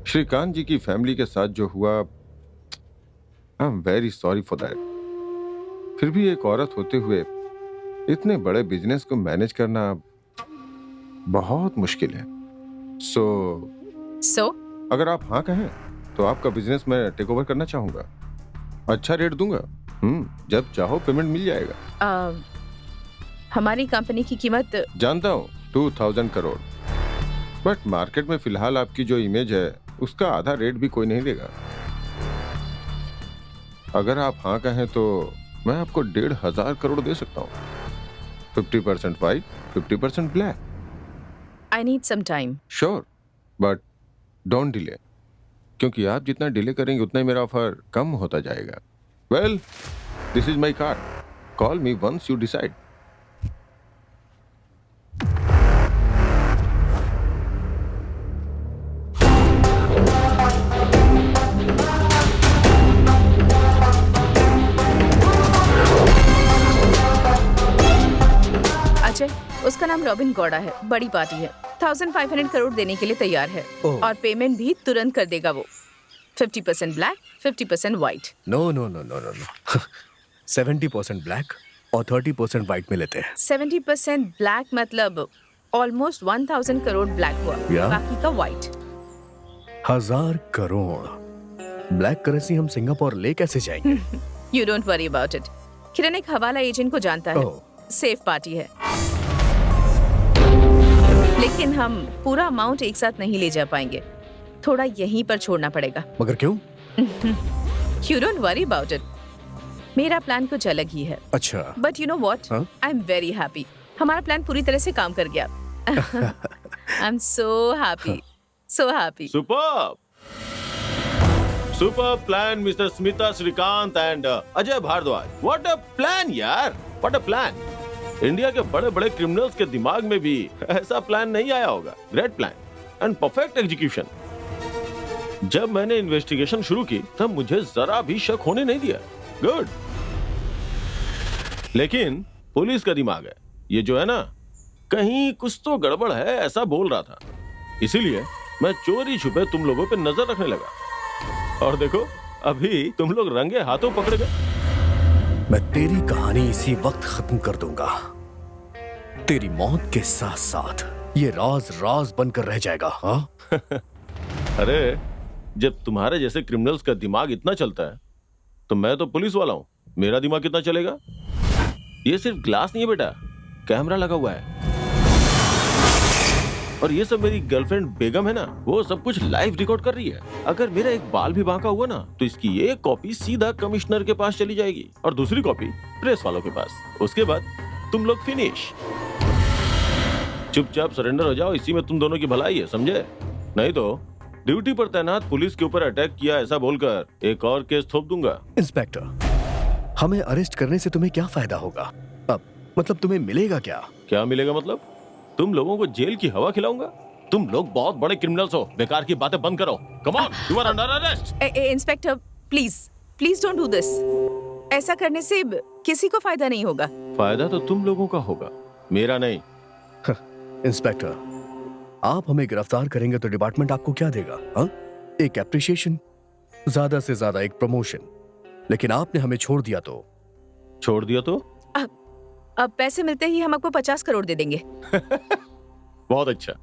श्रीकांत जी की फैमिली के साथ जो हुआ, आई am very sorry for that. फिर भी एक औरत होते हुए इतने बड़े बिजनेस को मैनेज करना बहुत मुश्किल है। सो अगर आप हाँ कहें तो आपका बिजनेस मैं टेक ओवर करना चाहूंगा। अच्छा रेट दूंगा। जब चाहो पेमेंट मिल जाएगा। हमारी कंपनी की कीमत जानता हूँ 2000 करोड़, बट मार्केट में फिलहाल आपकी जो इमेज है उसका आधा रेट भी कोई नहीं देगा। अगर आप हाँ कहें तो मैं आपको 1500 करोड़ दे सकता हूँ। 50% white, 50% black. I need some time. Sure, but don't delay, क्योंकि आप जितना डिले करेंगे उतना ही मेरा ऑफर कम होता जाएगा। Well, this is my card, call me once you decide. Ajay, उसका नाम रॉबिन गौड़ा है, बड़ी पार्टी है, 1500 करोड़ देने के लिए तैयार है और पेमेंट भी तुरंत कर देगा वो। 50% black, 50% white. No no no no no no 70% black और 30% व्हाइट में लेते हैं। 70% ब्लैक मतलब ऑलमोस्ट 1000 करोड़ ब्लैक हुआ, बाकी का व्हाइट। 1000 करोड़ ब्लैक करेंसी हम सिंगापुर ले कैसे जाएंगे? You don't worry about it. Kiran एक हवाला एजेंट को जानता है, सेफ पार्टी है, लेकिन हम पूरा अमाउंट एक साथ नहीं ले जा पाएंगे, थोड़ा यहीं पर छोड़ना पड़ेगा। मगर क्यों? You don't worry about it, मेरा प्लान कुछ अलग ही है। अच्छा, but you know what, I am very happy. हमारा प्लान पूरी तरह से काम कर गया। I am so happy, so happy. Super super plan mister Smita Shrikant and Ajay Bhardwaj. What a plan यार, व्हाट अ प्लान। इंडिया के बड़े बड़े क्रिमिनल्स के दिमाग में भी ऐसा प्लान नहीं आया होगा। Great plan and perfect execution. जब मैंने इन्वेस्टिगेशन शुरू की तब मुझे जरा भी शक होने नहीं दिया। गुड। लेकिन पुलिस का दिमाग है ये जो है ना, कहीं कुछ तो गड़बड़ है ऐसा बोल रहा था। इसीलिए मैं चोरी छुपे तुम लोगों पे नजर रखने लगा। और देखो अभी तुम लोग रंगे हाथों पकड़ गए। मैं तेरी कहानी इसी वक्त खत्म कर दूंगा। तेरी मौत के साथ साथ ये राज राज बनकर रह जाएगा। हाँ? अरे जब तुम्हारे जैसे क्रिमिनल्स का दिमाग इतना चलता है तो मैं तो पुलिस वाला हूं, मेरा दिमाग कितना चलेगा। ये सिर्फ ग्लास नहीं है बेटा, कैमरा लगा हुआ है। और ये सब मेरी गर्लफ्रेंड बेगम है ना, वो सब कुछ लाइव रिकॉर्ड कर रही है। अगर मेरा एक बाल भी बांका हुआ ना तो इसकी एक कॉपी सीधा कमिश्नर के पास चली जाएगी और दूसरी कॉपी प्रेस वालों के पास। उसके बाद तुम लोग फिनिश। चुपचाप सरेंडर हो जाओ, इसी में तुम दोनों की भलाई है, समझे? नहीं तो ड्यूटी पर तैनात पुलिस के ऊपर अटैक किया ऐसा बोलकर एक और केस थोप दूंगा। इंस्पेक्टर, हमें अरेस्ट करने से तुम्हें क्या फायदा होगा? अब मतलब तुम्हें मिलेगा क्या? क्या मिलेगा मतलब? तुम लोगों को जेल की हवा खिलाऊंगा। तुम लोग बहुत बड़े क्रिमिनल्स हो, बेकार की बातें बंद करो। Come on, you are under arrest. Inspector please please don't do this. ऐसा करने से किसी को फायदा नहीं होगा। फायदा तो तुम लोगों का होगा, मेरा नहीं। इंस्पेक्टर, आप हमें गिरफ्तार करेंगे तो डिपार्टमेंट आपको क्या देगा? हाँ? एक एप्रिशिएशन, ज्यादा से ज्यादा एक प्रमोशन। लेकिन आपने हमें छोड़ दिया तो? छोड़ दिया तो? अब पैसे मिलते ही हम आपको 50 करोड़ दे देंगे। बहुत अच्छा।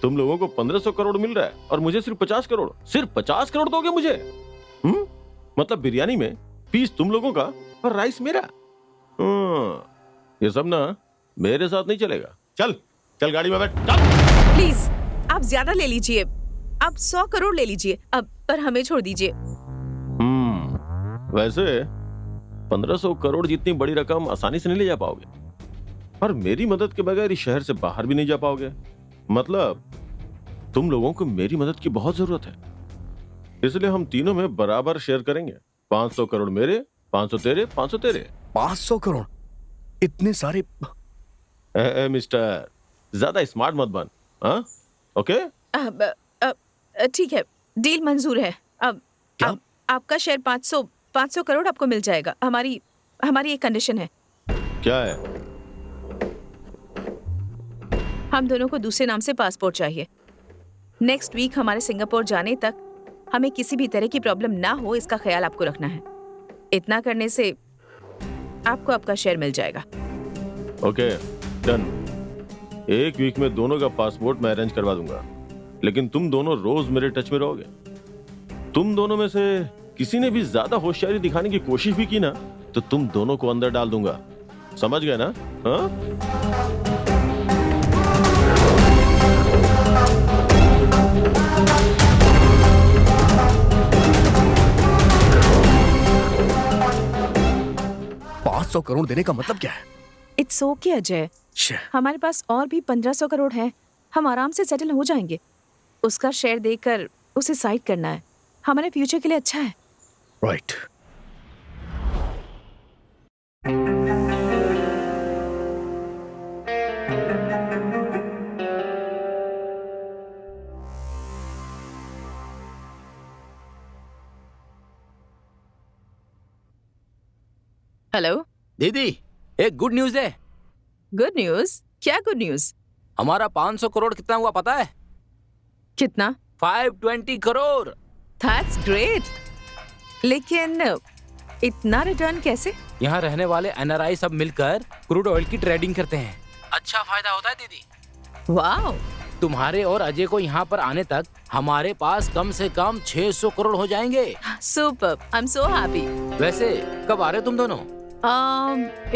तुम लोगों को 1500 करोड़ मिल रहा है और मुझे सिर्फ 50 करोड़। सिर्फ 50 करोड़ दोगे मुझे? मतलब बिरयानी में पीस तुम लोगों का और राइस मेरा। ये सब ना मेरे साथ नहीं चलेगा। चल चल गाड़ी में बैठ, चल। प्लीज आप ज्यादा ले लीजिए, आप 100 करोड़ ले लीजिए अब, पर हमें छोड़ दीजिए। वैसे 1500 करोड़ जितनी बड़ी रकम आसानी से नहीं ले जा पाओगे और मेरी मदद के बगैर इस शहर से बाहर भी नहीं जा पाओगे। मतलब तुम लोगों को मेरी मदद की बहुत जरूरत है, इसलिए हम तीनों में बराबर शेयर करेंगे। 500 करोड़ मेरे, 500 तेरे, 500 तेरे। 500 करोड़? इतने सारे? मिस्टर, ज्यादा स्मार्ट मत बन। हाँ? ओके? ठीक है, डील मंजूर है। अब आपका शेयर 500 करोड़ आपको मिल जाएगा। हमारी एक कंडीशन है। क्या है? हम दोनों को दूसरे नाम से पासपोर्ट चाहिए। नेक्स्ट वीक हमारे सिंगापुर जाने तक हमें किसी भी तरह की प्रॉब्लम ना हो, इसका ख्याल आपको रखना है। इतना करने से आपको आपका शेयर मिल जाएगा। Okay, done. एक वीक में दोनों का पासपोर्ट मैं अरेंज करवा दूंगा, लेकिन तुम दोनों रोज मेरे टच में रहोगे। तुम दोनों में से किसी ने भी ज्यादा होशियारी दिखाने की कोशिश भी की ना तो तुम दोनों को अंदर डाल दूंगा। समझ गए ना? हाँ? $500 करोड़ देने का मतलब क्या है? इट्स ओके अजय, हमारे पास और भी 1500 करोड़ है। हम आराम से सेटल हो जाएंगे। उसका शेयर देकर उसे साइड करना है, हमारे फ्यूचर के लिए अच्छा है। राइट। हेलो दीदी, एक गुड न्यूज है। Good news? क्या गुड न्यूज? हमारा 500 करोड़ कितना हुआ पता है? कितना? 520 करोड़। That's great. लेकिन इतना रिटर्न कैसे? यहाँ रहने वाले एनआरआई सब मिलकर क्रूड ऑयल की ट्रेडिंग करते हैं। अच्छा फायदा होता है दीदी। वाओ। तुम्हारे और अजय को यहाँ पर आने तक हमारे पास कम से कम 600 करोड़ हो जाएंगे। Super, I am so happy. वैसे कब आ रहे हो तुम दोनों?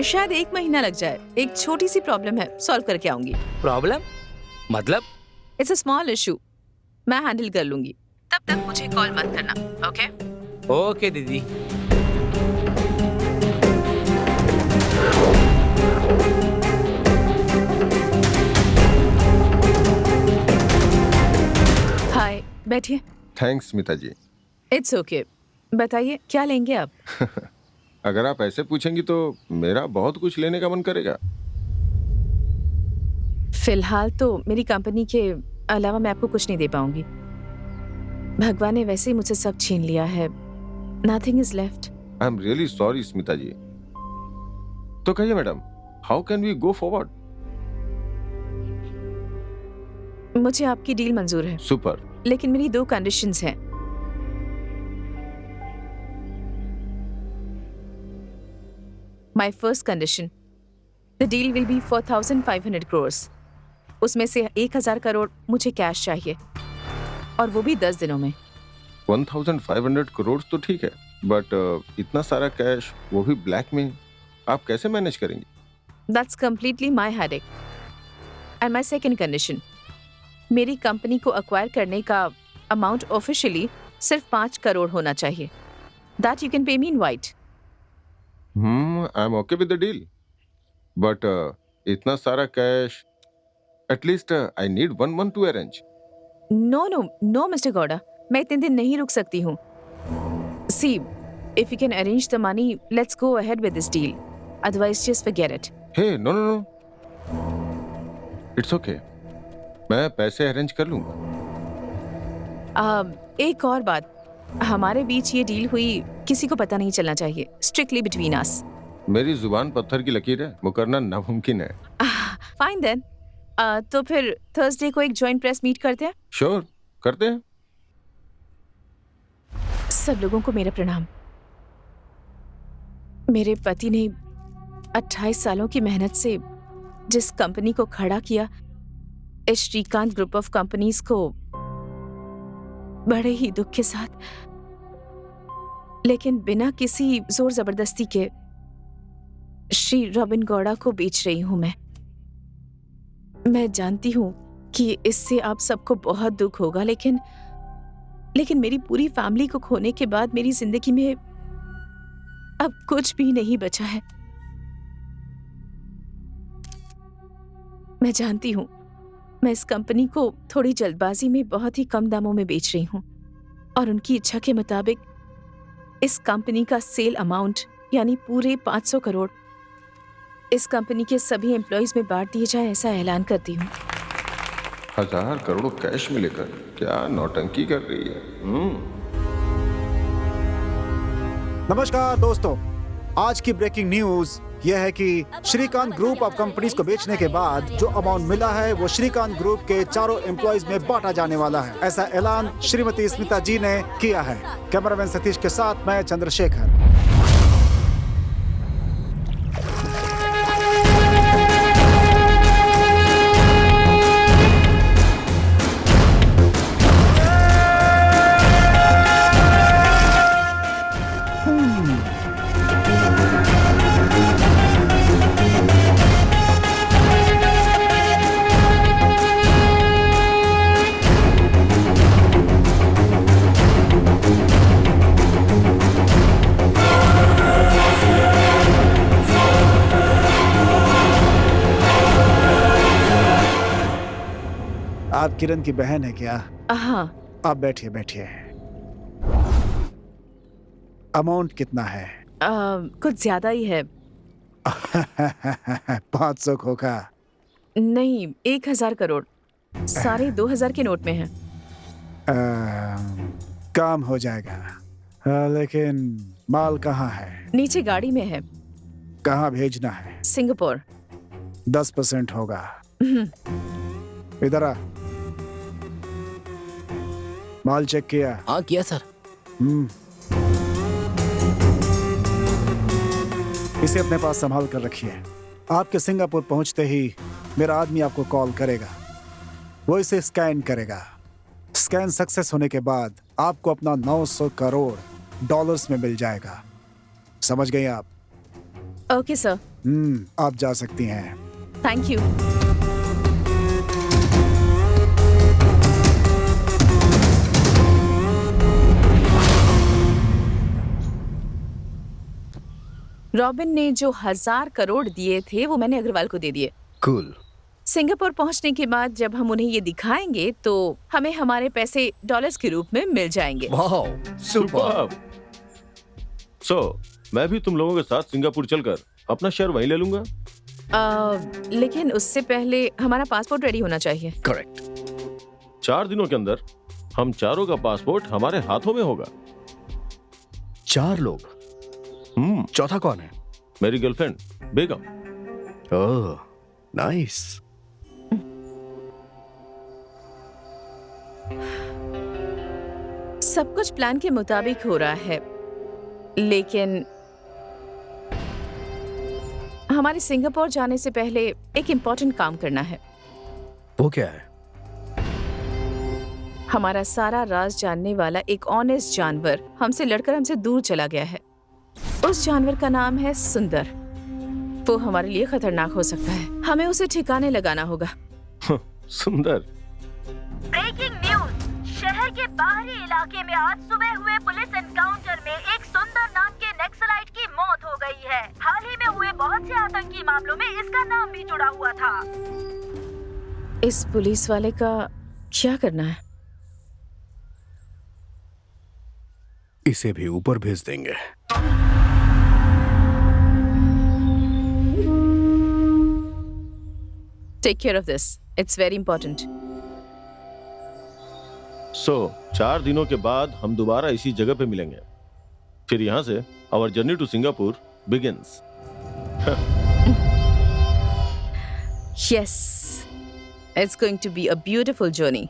शायद 1 महीना लग जाए। एक छोटी सी प्रॉब्लम है, सॉल्व करके आऊंगी। प्रॉब्लम मतलब? इट्स अ स्मॉल इशू, मैं हैंडल कर लूंगी। तब तक मुझे कॉल मत करना, ओके? ओके दीदी। बैठिए। Thanks Smita ji. It's okay. बताइए क्या लेंगे आप? अगर आप ऐसे पूछेंगी तो मेरा बहुत कुछ लेने का मन करेगा। फिलहाल तो मेरी कंपनी के अलावा मैं आपको कुछ नहीं दे पाऊंगी। भगवान ने वैसे ही मुझसे सब छीन लिया है। Nothing is left. I am really sorry Smita ji. तो कहिए madam, how can we go forward? मुझे आपकी डील मंजूर है, सुपर। लेकिन मेरी 2 कंडीशंस हैं। My first condition, the deal will be for 1500 crores। उसमें से 1000 करोड़ मुझे कैश चाहिए, और वो भी 10 दिनों में। 1500 करोड़ तो ठीक है, बट इतना सारा कैश, वो भी ब्लैक में, आप कैसे मैनेज करेंगे? That's completely my headache. And my second condition, मेरी कंपनी को एक्वायर करने का अमाउंट ऑफिशियली सिर्फ 5 करोड़ होना चाहिए। That you can pay me in white. I am okay with the deal, but इतना सारा cash, at least I need 1 month to arrange. No mister Gowda, मैं इतने दिन नहीं रुक सकती हूँ। See, if you can arrange the money, let's go ahead with this deal, otherwise just forget it. Hey no no no, it's okay, मैं पैसे arrange कर लूंगा। एक और बात, हमारे बीच ये डील हुई किसी को पता नहीं चलना चाहिए। Strictly between us. मेरी जुबान पत्थर की लकीर है, वो करना नामुमकिन है। Fine then. तो फिर थर्सडे को एक जॉइंट प्रेस मीट करते हैं। श्योर, करते हैं। सब लोगों को मेरा प्रणाम। मेरे पति ने 28 सालों की मेहनत से जिस कंपनी को खड़ा किया, इस श्रीकांत ग्रुप ऑफ कंपनीज को, बड़े ही दुख के साथ, लेकिन बिना किसी जोर जबरदस्ती के, श्री रॉबिन गौड़ा को बेच रही हूं मैं जानती हूं कि इससे आप सबको बहुत दुख होगा, लेकिन मेरी पूरी फैमिली को खोने के बाद मेरी जिंदगी में अब कुछ भी नहीं बचा है। मैं जानती हूं मैं इस कंपनी को थोड़ी जल्दबाजी में बहुत ही कम दामों में बेच रही हूं, और उनकी इच्छा के मुताबिक इस कंपनी का सेल अमाउंट यानी पूरे 500 करोड़ इस कंपनी के सभी एम्प्लॉइज में बांट दिए जाए, ऐसा ऐलान करती हूँ। 1000 करोड़ कैश में लेकर क्या नौटंकी कर रही है? नमस्कार दोस्तों, आज की ब्रेकिंग न्यूज यह है कि श्रीकांत ग्रुप ऑफ कंपनीज को बेचने के बाद जो अमाउंट मिला है वो श्रीकांत ग्रुप के चारों एम्प्लॉइज में बांटा जाने वाला है। ऐसा ऐलान श्रीमती स्मिता जी ने किया है। कैमरामैन सतीश के साथ मैं चंद्रशेखर। आप किरण की बहन है क्या? हाँ। आप बैठिए बैठिए। अमाउंट कितना है? कुछ ज्यादा ही है। 500 खोखा? नहीं, 1000 करोड़। सारे 2000 के नोट में है। काम हो जाएगा, लेकिन माल कहाँ है? नीचे गाड़ी में है। कहाँ भेजना है? सिंगापुर। 10% होगा। इधर आ। माल चेक किया? हाँ किया सर। इसे अपने पास संभाल कर रखिए। आपके सिंगापुर पहुंचते ही मेरा आदमी आपको कॉल करेगा, वो इसे स्कैन करेगा। स्कैन सक्सेस होने के बाद आपको अपना 900 करोड़ डॉलर्स में मिल जाएगा। समझ गई आप? Okay sir. आप जा सकती हैं। Thank you. रॉबिन ने जो 1000 करोड़ दिए थे वो मैंने अग्रवाल को दे दिए। कूल। सिंगापुर पहुंचने के बाद जब हम उन्हें ये दिखाएंगे तो हमें हमारे पैसे डॉलर्स के रूप में मिल जाएंगे। Wow, super. सो मैं भी तुम लोगों के साथ सिंगापुर चलकर अपना शेयर वहीं ले लूंगा। लेकिन उससे पहले हमारा पासपोर्ट रेडी होना चाहिए। करेक्ट। 4 दिनों के अंदर हम चारों का पासपोर्ट हमारे हाथों में होगा। 4 लोग। चौथा कौन है? मेरी गर्लफ्रेंड बेगम। ओह, नाइस। सब कुछ प्लान के मुताबिक हो रहा है, लेकिन हमारे सिंगापुर जाने से पहले एक इम्पोर्टेंट काम करना है। वो क्या है? हमारा सारा राज जानने वाला एक ऑनेस्ट जानवर हमसे लड़कर हमसे दूर चला गया है। उस जानवर का नाम है सुंदर। वो हमारे लिए खतरनाक हो सकता है। हमें उसे ठिकाने लगाना होगा। सुंदर। Breaking news. शहर के बाहरी इलाके में आज सुबह हुए पुलिस एनकाउंटर में एक सुंदर नाम के नक्सलाइट की मौत हो गई है। हाल ही में हुए बहुत से आतंकी मामलों में इसका नाम भी जुड़ा हुआ था। इस पुलिस वाले का क्या करना है? इसे भी ऊपर भेज देंगे। Take care of this. It's very important. सो 4 दिनों के बाद हम दोबारा इसी जगह पे मिलेंगे। फिर यहाँ से our journey to Singapore begins. Yes. It's going to be a beautiful journey.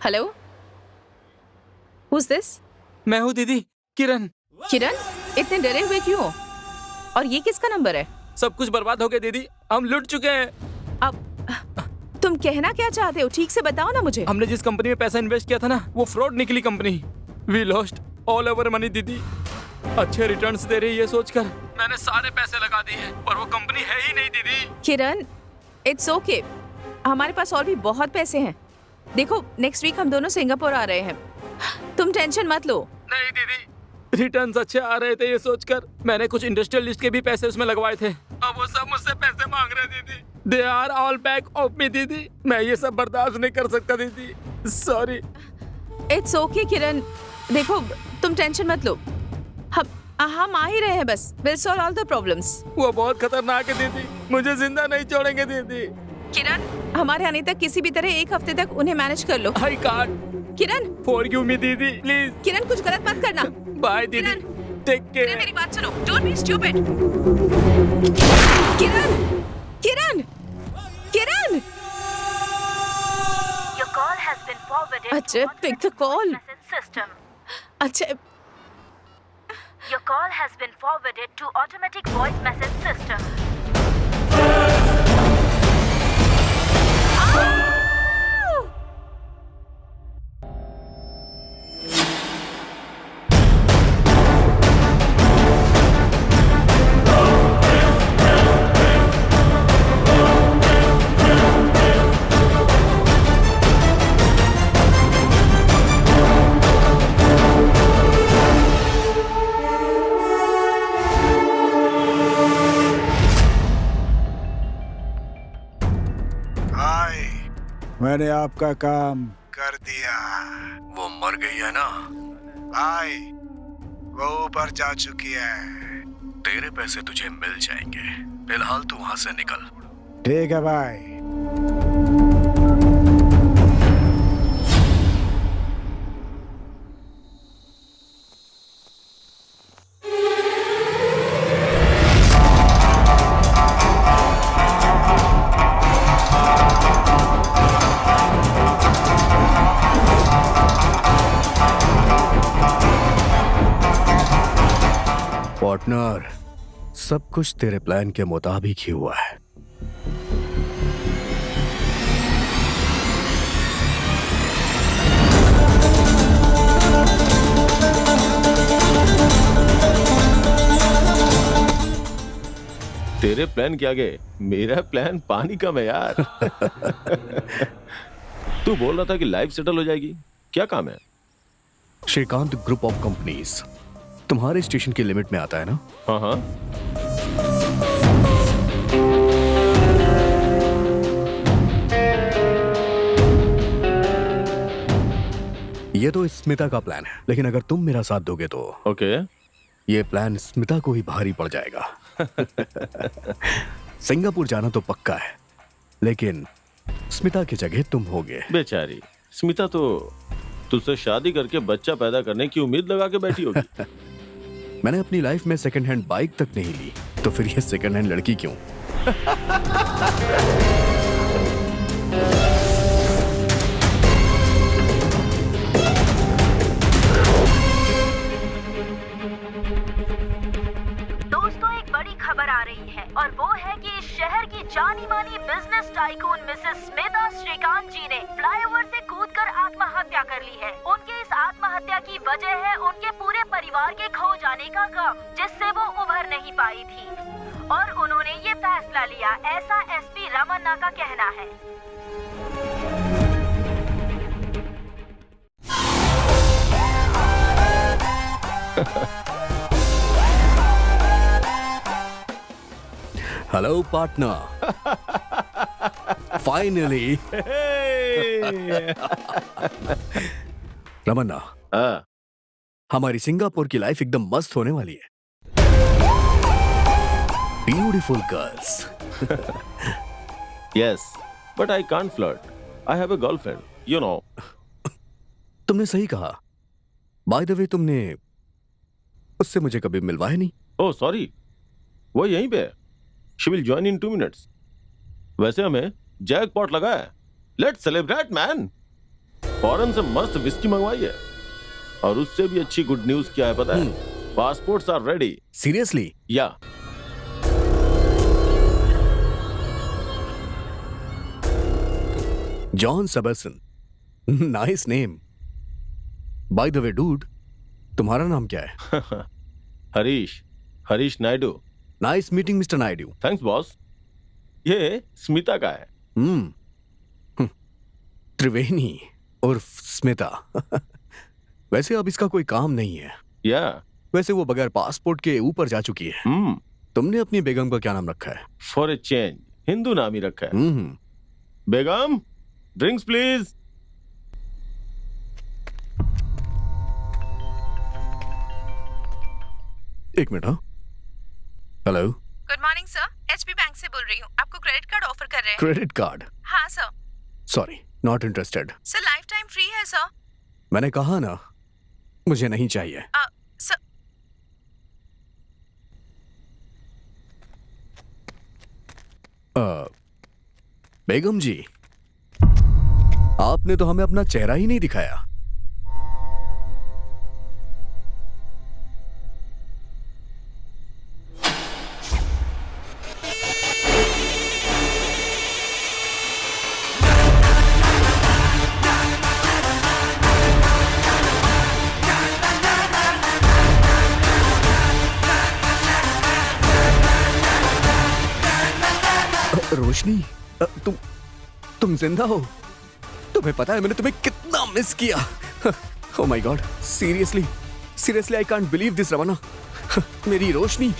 Hello, Who's this? मैं हूँ दीदी, किरण। किरण, इतने डरे हुए क्यों हो? और ये किसका नंबर है? सब कुछ बर्बाद हो गया दीदी, हम लुट चुके हैं। अब तुम कहना क्या चाहते हो? ठीक से बताओ ना मुझे। हमने जिस कंपनी में पैसा इन्वेस्ट किया था ना, वो फ्रॉड निकली company. We lost all over money दीदी। अच्छे रिटर्न्स दे रही है सोचकर मैंने सारे पैसे लगा दिए हैं, पर वो कंपनी है ही नहीं दीदी। किरण, इट्स ओके। हमारे पास और भी बहुत पैसे हैं। देखो, नेक्स्ट वीक हम दोनों सिंगापुर आ रहे हैं। तुम टेंशन मत लो। नहीं दीदी, रिटर्न्स अच्छे आ रहे थे ये सोचकर मैंने कुछ इंडस्ट्रियलिस्ट के भी पैसे उसमें लगवाए थे। अब वो सब मुझसे पैसे मांग रहे दीदी। They are all back of me दीदी। मैं ये सब बर्दाश्त नहीं कर सकता दीदी, सॉरी। इट्स ओके किरण, देखो तुम टेंशन मत लो। हम आ ही रहे हैं, बस will solve all the problems. वो बहुत खतरनाक है दीदी, मुझे जिंदा नहीं छोड़ेंगे दीदी। किरण, हमारे आने तक किसी भी तरह एक हफ्ते तक उन्हें मैनेज कर लो। I can't. Kiran, forgive me दीदी, प्लीज। किरण, कुछ गलत मत करना। बाय दीदी, टेक किरण, केयर। मेरी बात सुनो, don't be stupid. Kiran, Kiran, Kiran. Your call has been forwarded अच्छा, to pick the call. message system. अच्छा, Your call has been forwarded to automatic voice message system. मैंने आपका काम कर दिया। वो मर गई है ना? भाई, वो ऊपर जा चुकी है। तेरे पैसे तुझे मिल जाएंगे। फिलहाल तू वहां से निकल। ठीक है भाई। पार्टनर, सब कुछ तेरे प्लान के मुताबिक ही हुआ है। तेरे प्लान के आगे मेरा प्लान पानी कम है यार। तू बोल रहा था कि लाइफ सेटल हो जाएगी, क्या काम है? श्रीकांत ग्रुप ऑफ कंपनीज तुम्हारे स्टेशन की लिमिट में आता है ना? हाँ हाँ। ये तो स्मिता का प्लान है, लेकिन अगर तुम मेरा साथ दोगे तो ओके। ये प्लान स्मिता को ही भारी पड़ जाएगा। सिंगापुर जाना तो पक्का है, लेकिन स्मिता की जगह तुम होगे। बेचारी स्मिता तो तुझसे शादी करके बच्चा पैदा करने की उम्मीद लगा के बैठी होगी। मैंने अपनी लाइफ में सेकंड हैंड बाइक तक नहीं ली, तो फिर ये सेकंड हैंड लड़की क्यों? दोस्तों, एक बड़ी खबर आ रही है और वो है कि इस शहर की जानी मानी business tycoon missus Smita Shrikant ji ने फ्लाईओवर से कूदकर आत्महत्या कर ली है। उनके इस आत्महत्या की वजह है उनके पूरे परिवार के खो जाने का गम, जिससे वो उभर नहीं पाई थी और उन्होंने ये फैसला लिया, ऐसा एसपी रमन्ना का कहना है। Hello partner, finally. रमन्ना, हाँ। हमारी सिंगापुर की लाइफ एकदम मस्त होने वाली है। Beautiful girls. Yes, but I can't flirt. I have a girlfriend, you know. तुमने सही कहा। बाय द वे, तुमने उससे मुझे कभी मिलवाया नहीं। ओह सॉरी, वो यहीं पे है। She will join in 2 minutes। वैसे हमें जैकपॉट लगा है। Let's celebrate man. फॉरेन से मस्त विस्की मंगवाई है, और उससे भी अच्छी गुड न्यूज क्या है पता है? Passports are ready. Seriously? Yeah. John Suberson, nice name. By the way dude, तुम्हारा नाम क्या है? Harish Naidu. Nice meeting mister Naidu. Thanks boss. ये स्मिता का है। त्रिवेणी उर्फ स्मिता। वैसे अब इसका कोई काम नहीं है। या। वैसे वो बगैर पासपोर्ट के ऊपर जा चुकी है। तुमने अपनी बेगम का क्या नाम रखा है? फॉर ए चेंज हिंदू नाम ही रखा है। बेगम, ड्रिंक्स प्लीज। एक मिनट। हाँ, hello. Good morning sir, HP bank से बोल रही हूँ। आपको क्रेडिट कार्ड ऑफर कर रहे हैं। Credit card? हाँ sir. Sorry, not interested. Sir lifetime free है सर। मैंने कहा ना, मुझे नहीं चाहिए। सर बेगम जी, आपने तो हमें अपना चेहरा ही नहीं दिखाया। रोशनी, तुम जिंदा हो? तुम्हें पता है मैंने तुम्हें कितना मिस किया। Oh my god, seriously I can't believe this Ramanna. मेरी रोशनी।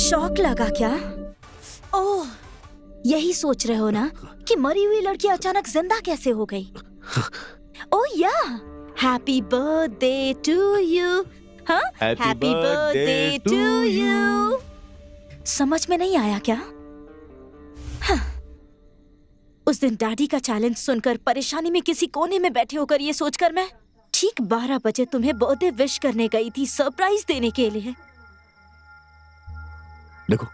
शॉक लगा क्या? ओह, यही सोच रहे हो ना कि मरी हुई लड़की अचानक जिंदा कैसे हो गई? ओह या, हैप्पी बर्थडे टू यू। हाँ, हैप्पी बर्थडे टू यू। समझ में नहीं आया क्या? हाँ। उस दिन डैडी का चैलेंज सुनकर परेशानी में किसी कोने में बैठे होकर ये सोचकर मैं ठीक 12 बजे तुम्हें बर्थडे विश करने गई थी, सरप्राइज देने के लिए। देखो,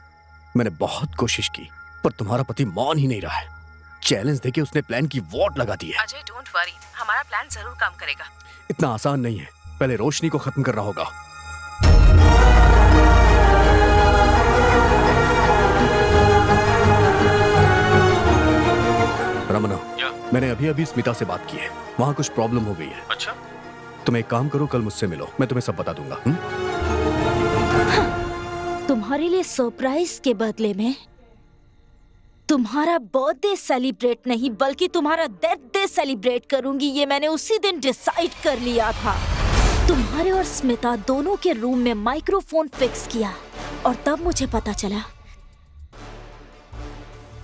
मैंने बहुत कोशिश की, पर तुम्हारा पति मान ही नहीं रहा है। चैलेंज देके उसने प्लान की वॉट लगा दी है। अजय डोंट वरी, हमारा प्लान जरूर काम करेगा। इतना आसान नहीं है, पहले रोशनी को खत्म करना होगा। रमना, या? मैंने अभी अभी स्मिता से बात की है, वहाँ कुछ प्रॉब्लम हो गई है। अच्छा, तुम एक काम करो, कल मुझसे मिलो, मैं तुम्हें सब बता दूंगा। तुम्हारे लिए सरप्राइज के बदले में तुम्हारा बर्थडे सेलिब्रेट नहीं बल्कि तुम्हारा डेथ डे सेलिब्रेट करूंगी, ये मैंने उसी दिन डिसाइड कर लिया था। तुम्हारे और स्मिता दोनों के रूम में माइक्रोफोन फिक्स किया और तब मुझे पता चला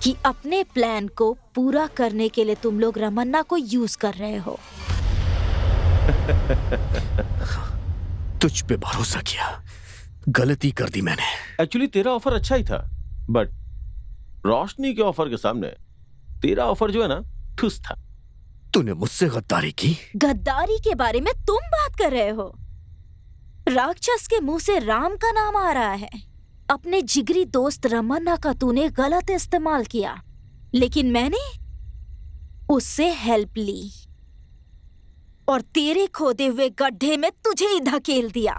कि अपने प्लान को पूरा करने के लिए तुम लोग रमन्ना को यूज कर रहे हो। तुझ पे भरोसा किया, गलती कर दी मैंने। एक्चुअली तेरा ऑफर अच्छा ही था, बट रोशनी के ऑफर के सामने तेरा ऑफर जो है ना, ठुस था। तूने मुझसे गद्दारी की? गद्दारी के बारे में तुम बात कर रहे हो? राक्षस के मुंह से राम का नाम आ रहा है। अपने जिगरी दोस्त रमन्ना का तूने गलत इस्तेमाल किया, लेकिन मैंने उससे हेल्प ली और तेरे खोदे हुए गड्ढे में तुझे ही धकेल दिया।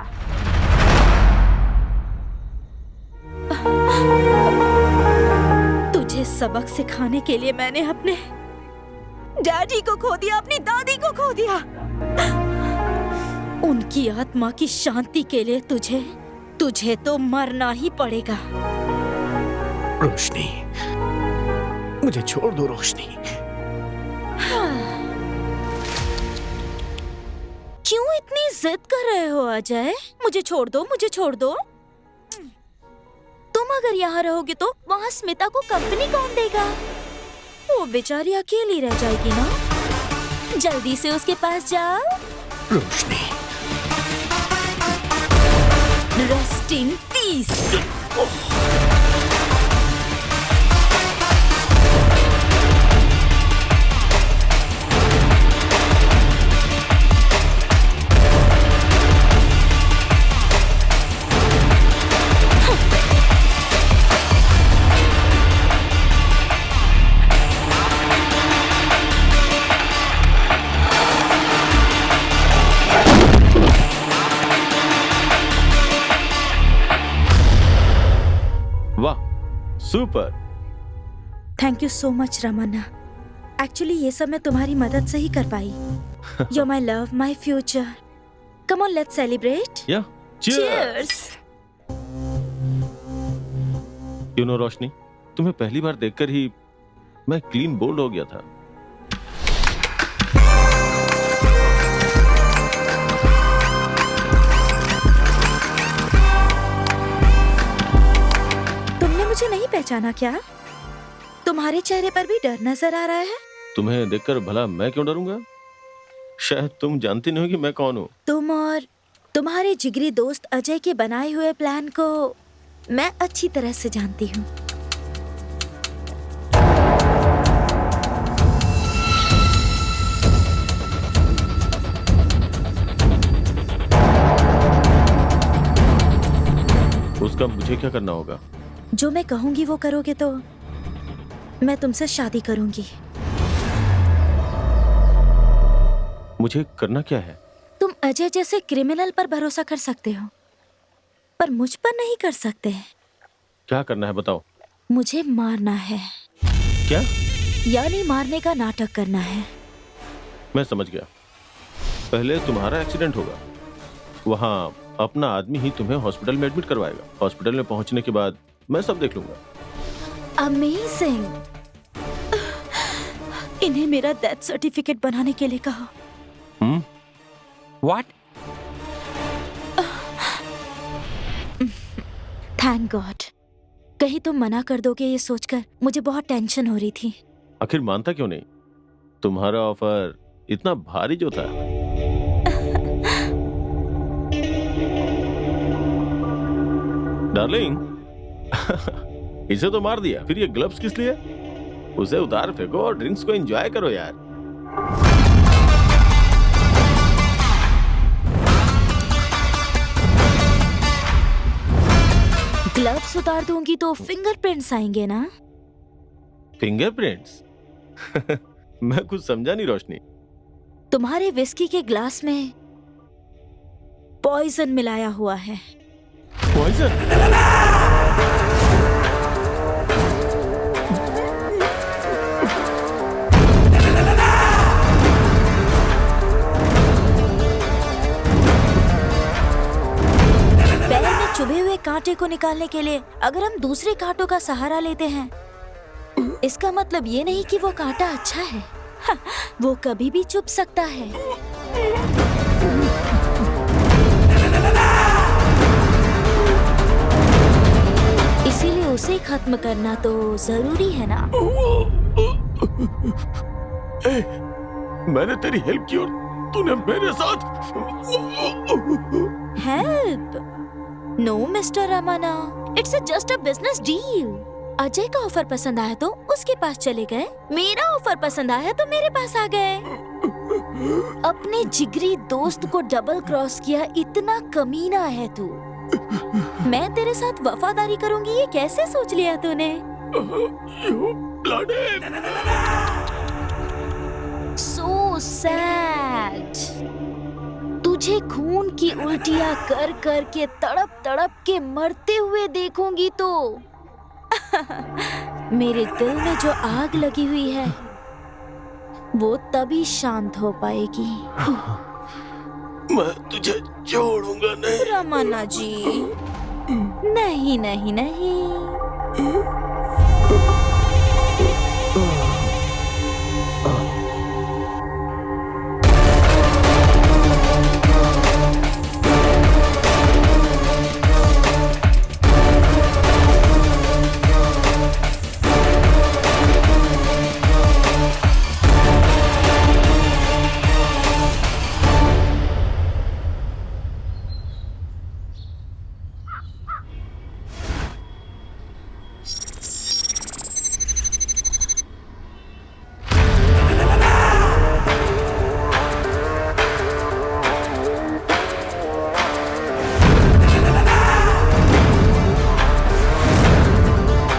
तुझे सबक सिखाने के लिए मैंने अपने डैडी को खो दिया, अपनी दादी को खो दिया। उनकी आत्मा की शांति के लिए तुझे तो मरना ही पड़ेगा। रोशनी, मुझे छोड़ दो रोशनी। क्यों इतनी जिद कर रहे हो अजय? मुझे छोड़ दो, मुझे छोड़ दो। तुम अगर यहाँ रहोगे तो वहाँ स्मिता को कंपनी कौन देगा? वो बेचारी अकेली रह जाएगी ना। जल्दी से उसके पास जाओ। Roshni, rest in peace. Super, thank you so much Ramanna. Actually ये सब मैं तुम्हारी मदद से ही कर पाई। You're my love, my future. Come on, let's celebrate. या Cheers. यू नो रोशनी, तुम्हें पहली बार देखकर ही मैं क्लीन बोल्ड हो गया था। मुझे नहीं पहचाना क्या? तुम्हारे चेहरे पर भी डर नजर आ रहा है। तुम्हें देखकर भला मैं क्यों डरूंगा? शायद तुम जानती नहीं हो कि मैं कौन हूँ। तुम और तुम्हारे जिगरी दोस्त अजय के बनाए हुए प्लान को मैं अच्छी तरह से जानती हूँ। उसका मुझे क्या करना होगा? जो मैं कहूंगी वो करोगे तो मैं तुमसे शादी करूंगी। मुझे करना क्या है? तुम अजय जैसे क्रिमिनल पर भरोसा कर सकते हो, पर मुझ पर नहीं कर सकते। क्या करना है बताओ? मुझे मारना है। क्या? यानी मारने का नाटक करना है। मैं समझ गया। पहले तुम्हारा एक्सीडेंट होगा, वहाँ अपना आदमी ही तुम्हें हॉस्पिटल में एडमिट करवाएगा। हॉस्पिटल में पहुंचने के बाद मैं सब देख लूंगा। अमेजिंग। इन्हें मेरा डेथ सर्टिफिकेट बनाने के लिए कहो। What? Thank God. कहीं तुम मना कर दोगे ये सोचकर मुझे बहुत टेंशन हो रही थी। आखिर मानता क्यों नहीं? तुम्हारा ऑफर इतना भारी जो था। डार्लिंग, इसे तो मार दिया, फिर ये ग्लव्स किस लिए? उसे उतार फेंको और ड्रिंक्स को एंजॉय करो यार। ग्लव्स उतार दूंगी तो फिंगरप्रिंट्स आएंगे ना? फिंगरप्रिंट्स? मैं कुछ समझा नहीं रोशनी। तुम्हारे विस्की के ग्लास में पॉइजन मिलाया हुआ है। पॉइजन? कांटे को निकालने के लिए अगर हम दूसरे कांटों का सहारा लेते हैं, इसका मतलब ये नहीं कि वो कांटा अच्छा है। हाँ, वो कभी भी चुभ सकता है। इसीलिए उसे खत्म करना तो जरूरी है ना। मैंने तेरी हेल्प की और तूने मेरे साथ। Help? No mister Ramana, it's just a business deal. Ajay का ऑफर पसंद आया तो उसके पास चले गए, मेरा ऑफर पसंद आया तो मेरे पास आ गए। अपने जिगरी दोस्त को डबल क्रॉस किया, इतना कमीना है तू। मैं तेरे साथ वफादारी करूंगी ये कैसे सोच लिया तूने? So sad. तुझे खून की उल्टियां कर कर के तड़प तड़प के मरते हुए देखूंगी तो मेरे दिल में जो आग लगी हुई है वो तभी शांत हो पाएगी। मैं तुझे छोड़ूंगा नहीं। रमना जी, नहीं नहीं नहीं।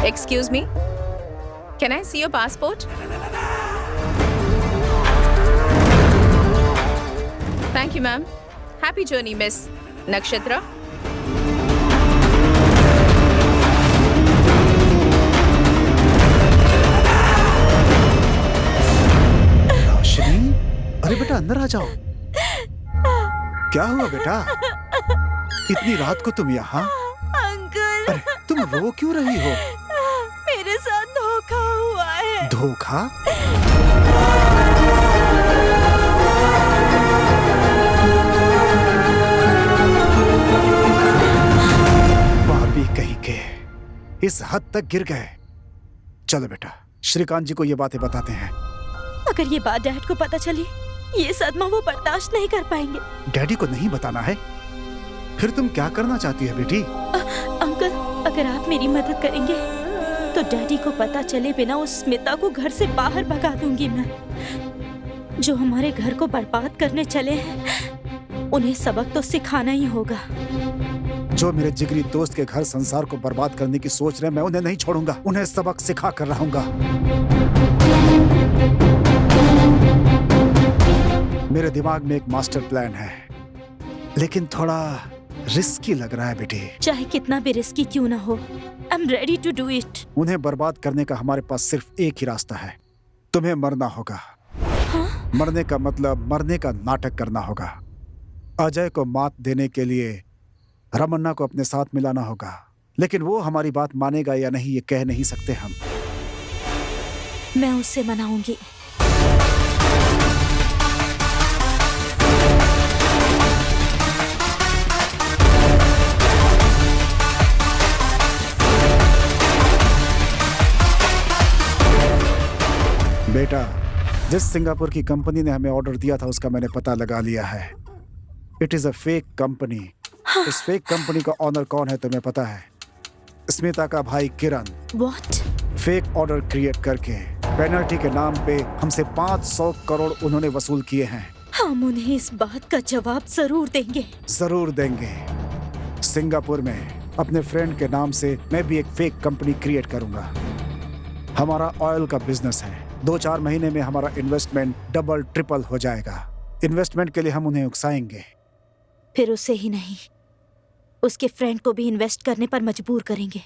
Excuse me, can I see your passport? Thank you, ma'am. Happy journey, Miss Nakshatra. रोशनी, अरे बेटा अंदर आ जाओ। क्या हुआ बेटा? इतनी रात को तुम यहाँ? अंकल, अरे तुम रो क्यों रही हो? मेरे साथ धोखा हुआ है। धोखा? पापी कहीं के इस हद तक गिर गए। चलो बेटा, श्रीकांत जी को ये बातें बताते हैं। अगर ये बात डैड को पता चली, ये सदमा वो बर्दाश्त नहीं कर पाएंगे। डैडी को नहीं बताना है? फिर तुम क्या करना चाहती है बेटी? अंकल, अगर आप मेरी मदद करेंगे तो डैडी को पता चले बिना उस स्मिता को घर से बाहर भगा दूंगी मैं। जो हमारे घर को बर्बाद करने चले हैं, उन्हें सबक तो सिखाना ही होगा। जो मेरे जिगरी दोस्त के घर संसार को बर्बाद करने की सोच रहे हैं, मैं उन्हें नहीं छोड़ूंगा। उन्हें सबक सिखा कर रहूंगा। मेरे दिमाग में एक मास्टर प्लान है, लेकिन थोड़ा रिस्की लग रहा है बेटी। चाहे कितना भी रिस्की क्यों ना हो, I am ready to do it. उन्हें बर्बाद करने का हमारे पास सिर्फ एक ही रास्ता है। तुम्हें मरना होगा। हाँ? मरने का मतलब मरने का नाटक करना होगा। अजय को मात देने के लिए रमन्ना को अपने साथ मिलाना होगा, लेकिन वो हमारी बात मानेगा या नहीं ये कह नहीं सकते हम। मैं उससे मनाऊंगी। बेटा, जिस सिंगापुर की कंपनी ने हमें ऑर्डर दिया था उसका मैंने पता लगा लिया है। It is a fake company. इस फेक कंपनी का ऑनर कौन है तुम्हें पता है? स्मिता का भाई किरण। व्हाट? फेक ऑर्डर क्रिएट करके पेनल्टी के नाम पे हमसे 500 करोड़ उन्होंने वसूल किए हैं। हम उन्हें इस बात का जवाब जरूर देंगे। जरूर देंगे। सिंगापुर में अपने फ्रेंड के नाम से मैं भी एक फेक कंपनी क्रिएट करूंगा। हमारा ऑयल का बिजनेस है। 2-4 महीने में हमारा इन्वेस्टमेंट डबल ट्रिपल हो जाएगा। इन्वेस्टमेंट के लिए हम उन्हें उकसाएंगे। फिर उसे ही नहीं, उसके फ्रेंड को भी इन्वेस्ट करने पर मजबूर करेंगे।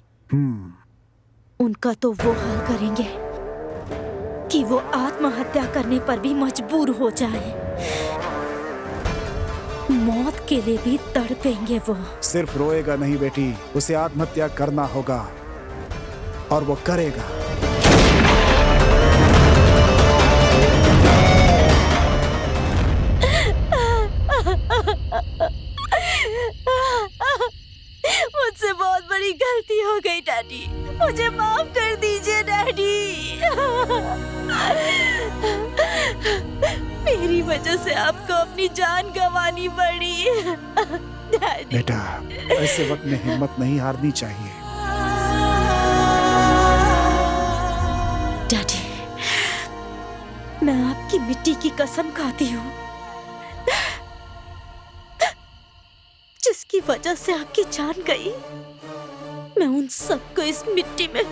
उनका तो वो हाल करेंगे कि वो आत्महत्या करने पर भी मजबूर हो जाए। मौत के लिए भी तड़पेंगे वो। सिर्फ रोएगा नहीं बेटी, उसे आत्महत्या करना होगा और वो करेगा। मुझसे बहुत बड़ी गलती हो गई डैडी, मुझे माफ कर दीजिए डैडी। मेरी वजह से आपको अपनी जान गंवानी पड़ी डैडी। बेटा, ऐसे वक्त में हिम्मत नहीं हारनी चाहिए। डैडी, मैं आपकी मिट्टी की कसम खाती हूँ, जिसकी वजह से आपकी जान गई। मैं उन सबको इस मिट्टी में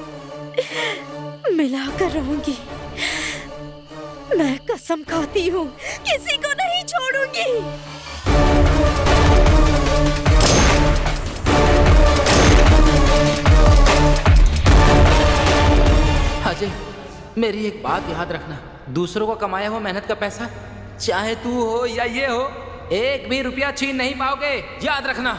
मिलाकर रहूंगी। मैं कसम खाती हूँ, किसी को नहीं छोड़ूंगी। अजय, मेरी एक बात याद रखना, दूसरों को कमाया हुआ मेहनत का पैसा, चाहे तू हो या ये हो, एक भी रुपया छीन नहीं पाओगे, याद रखना।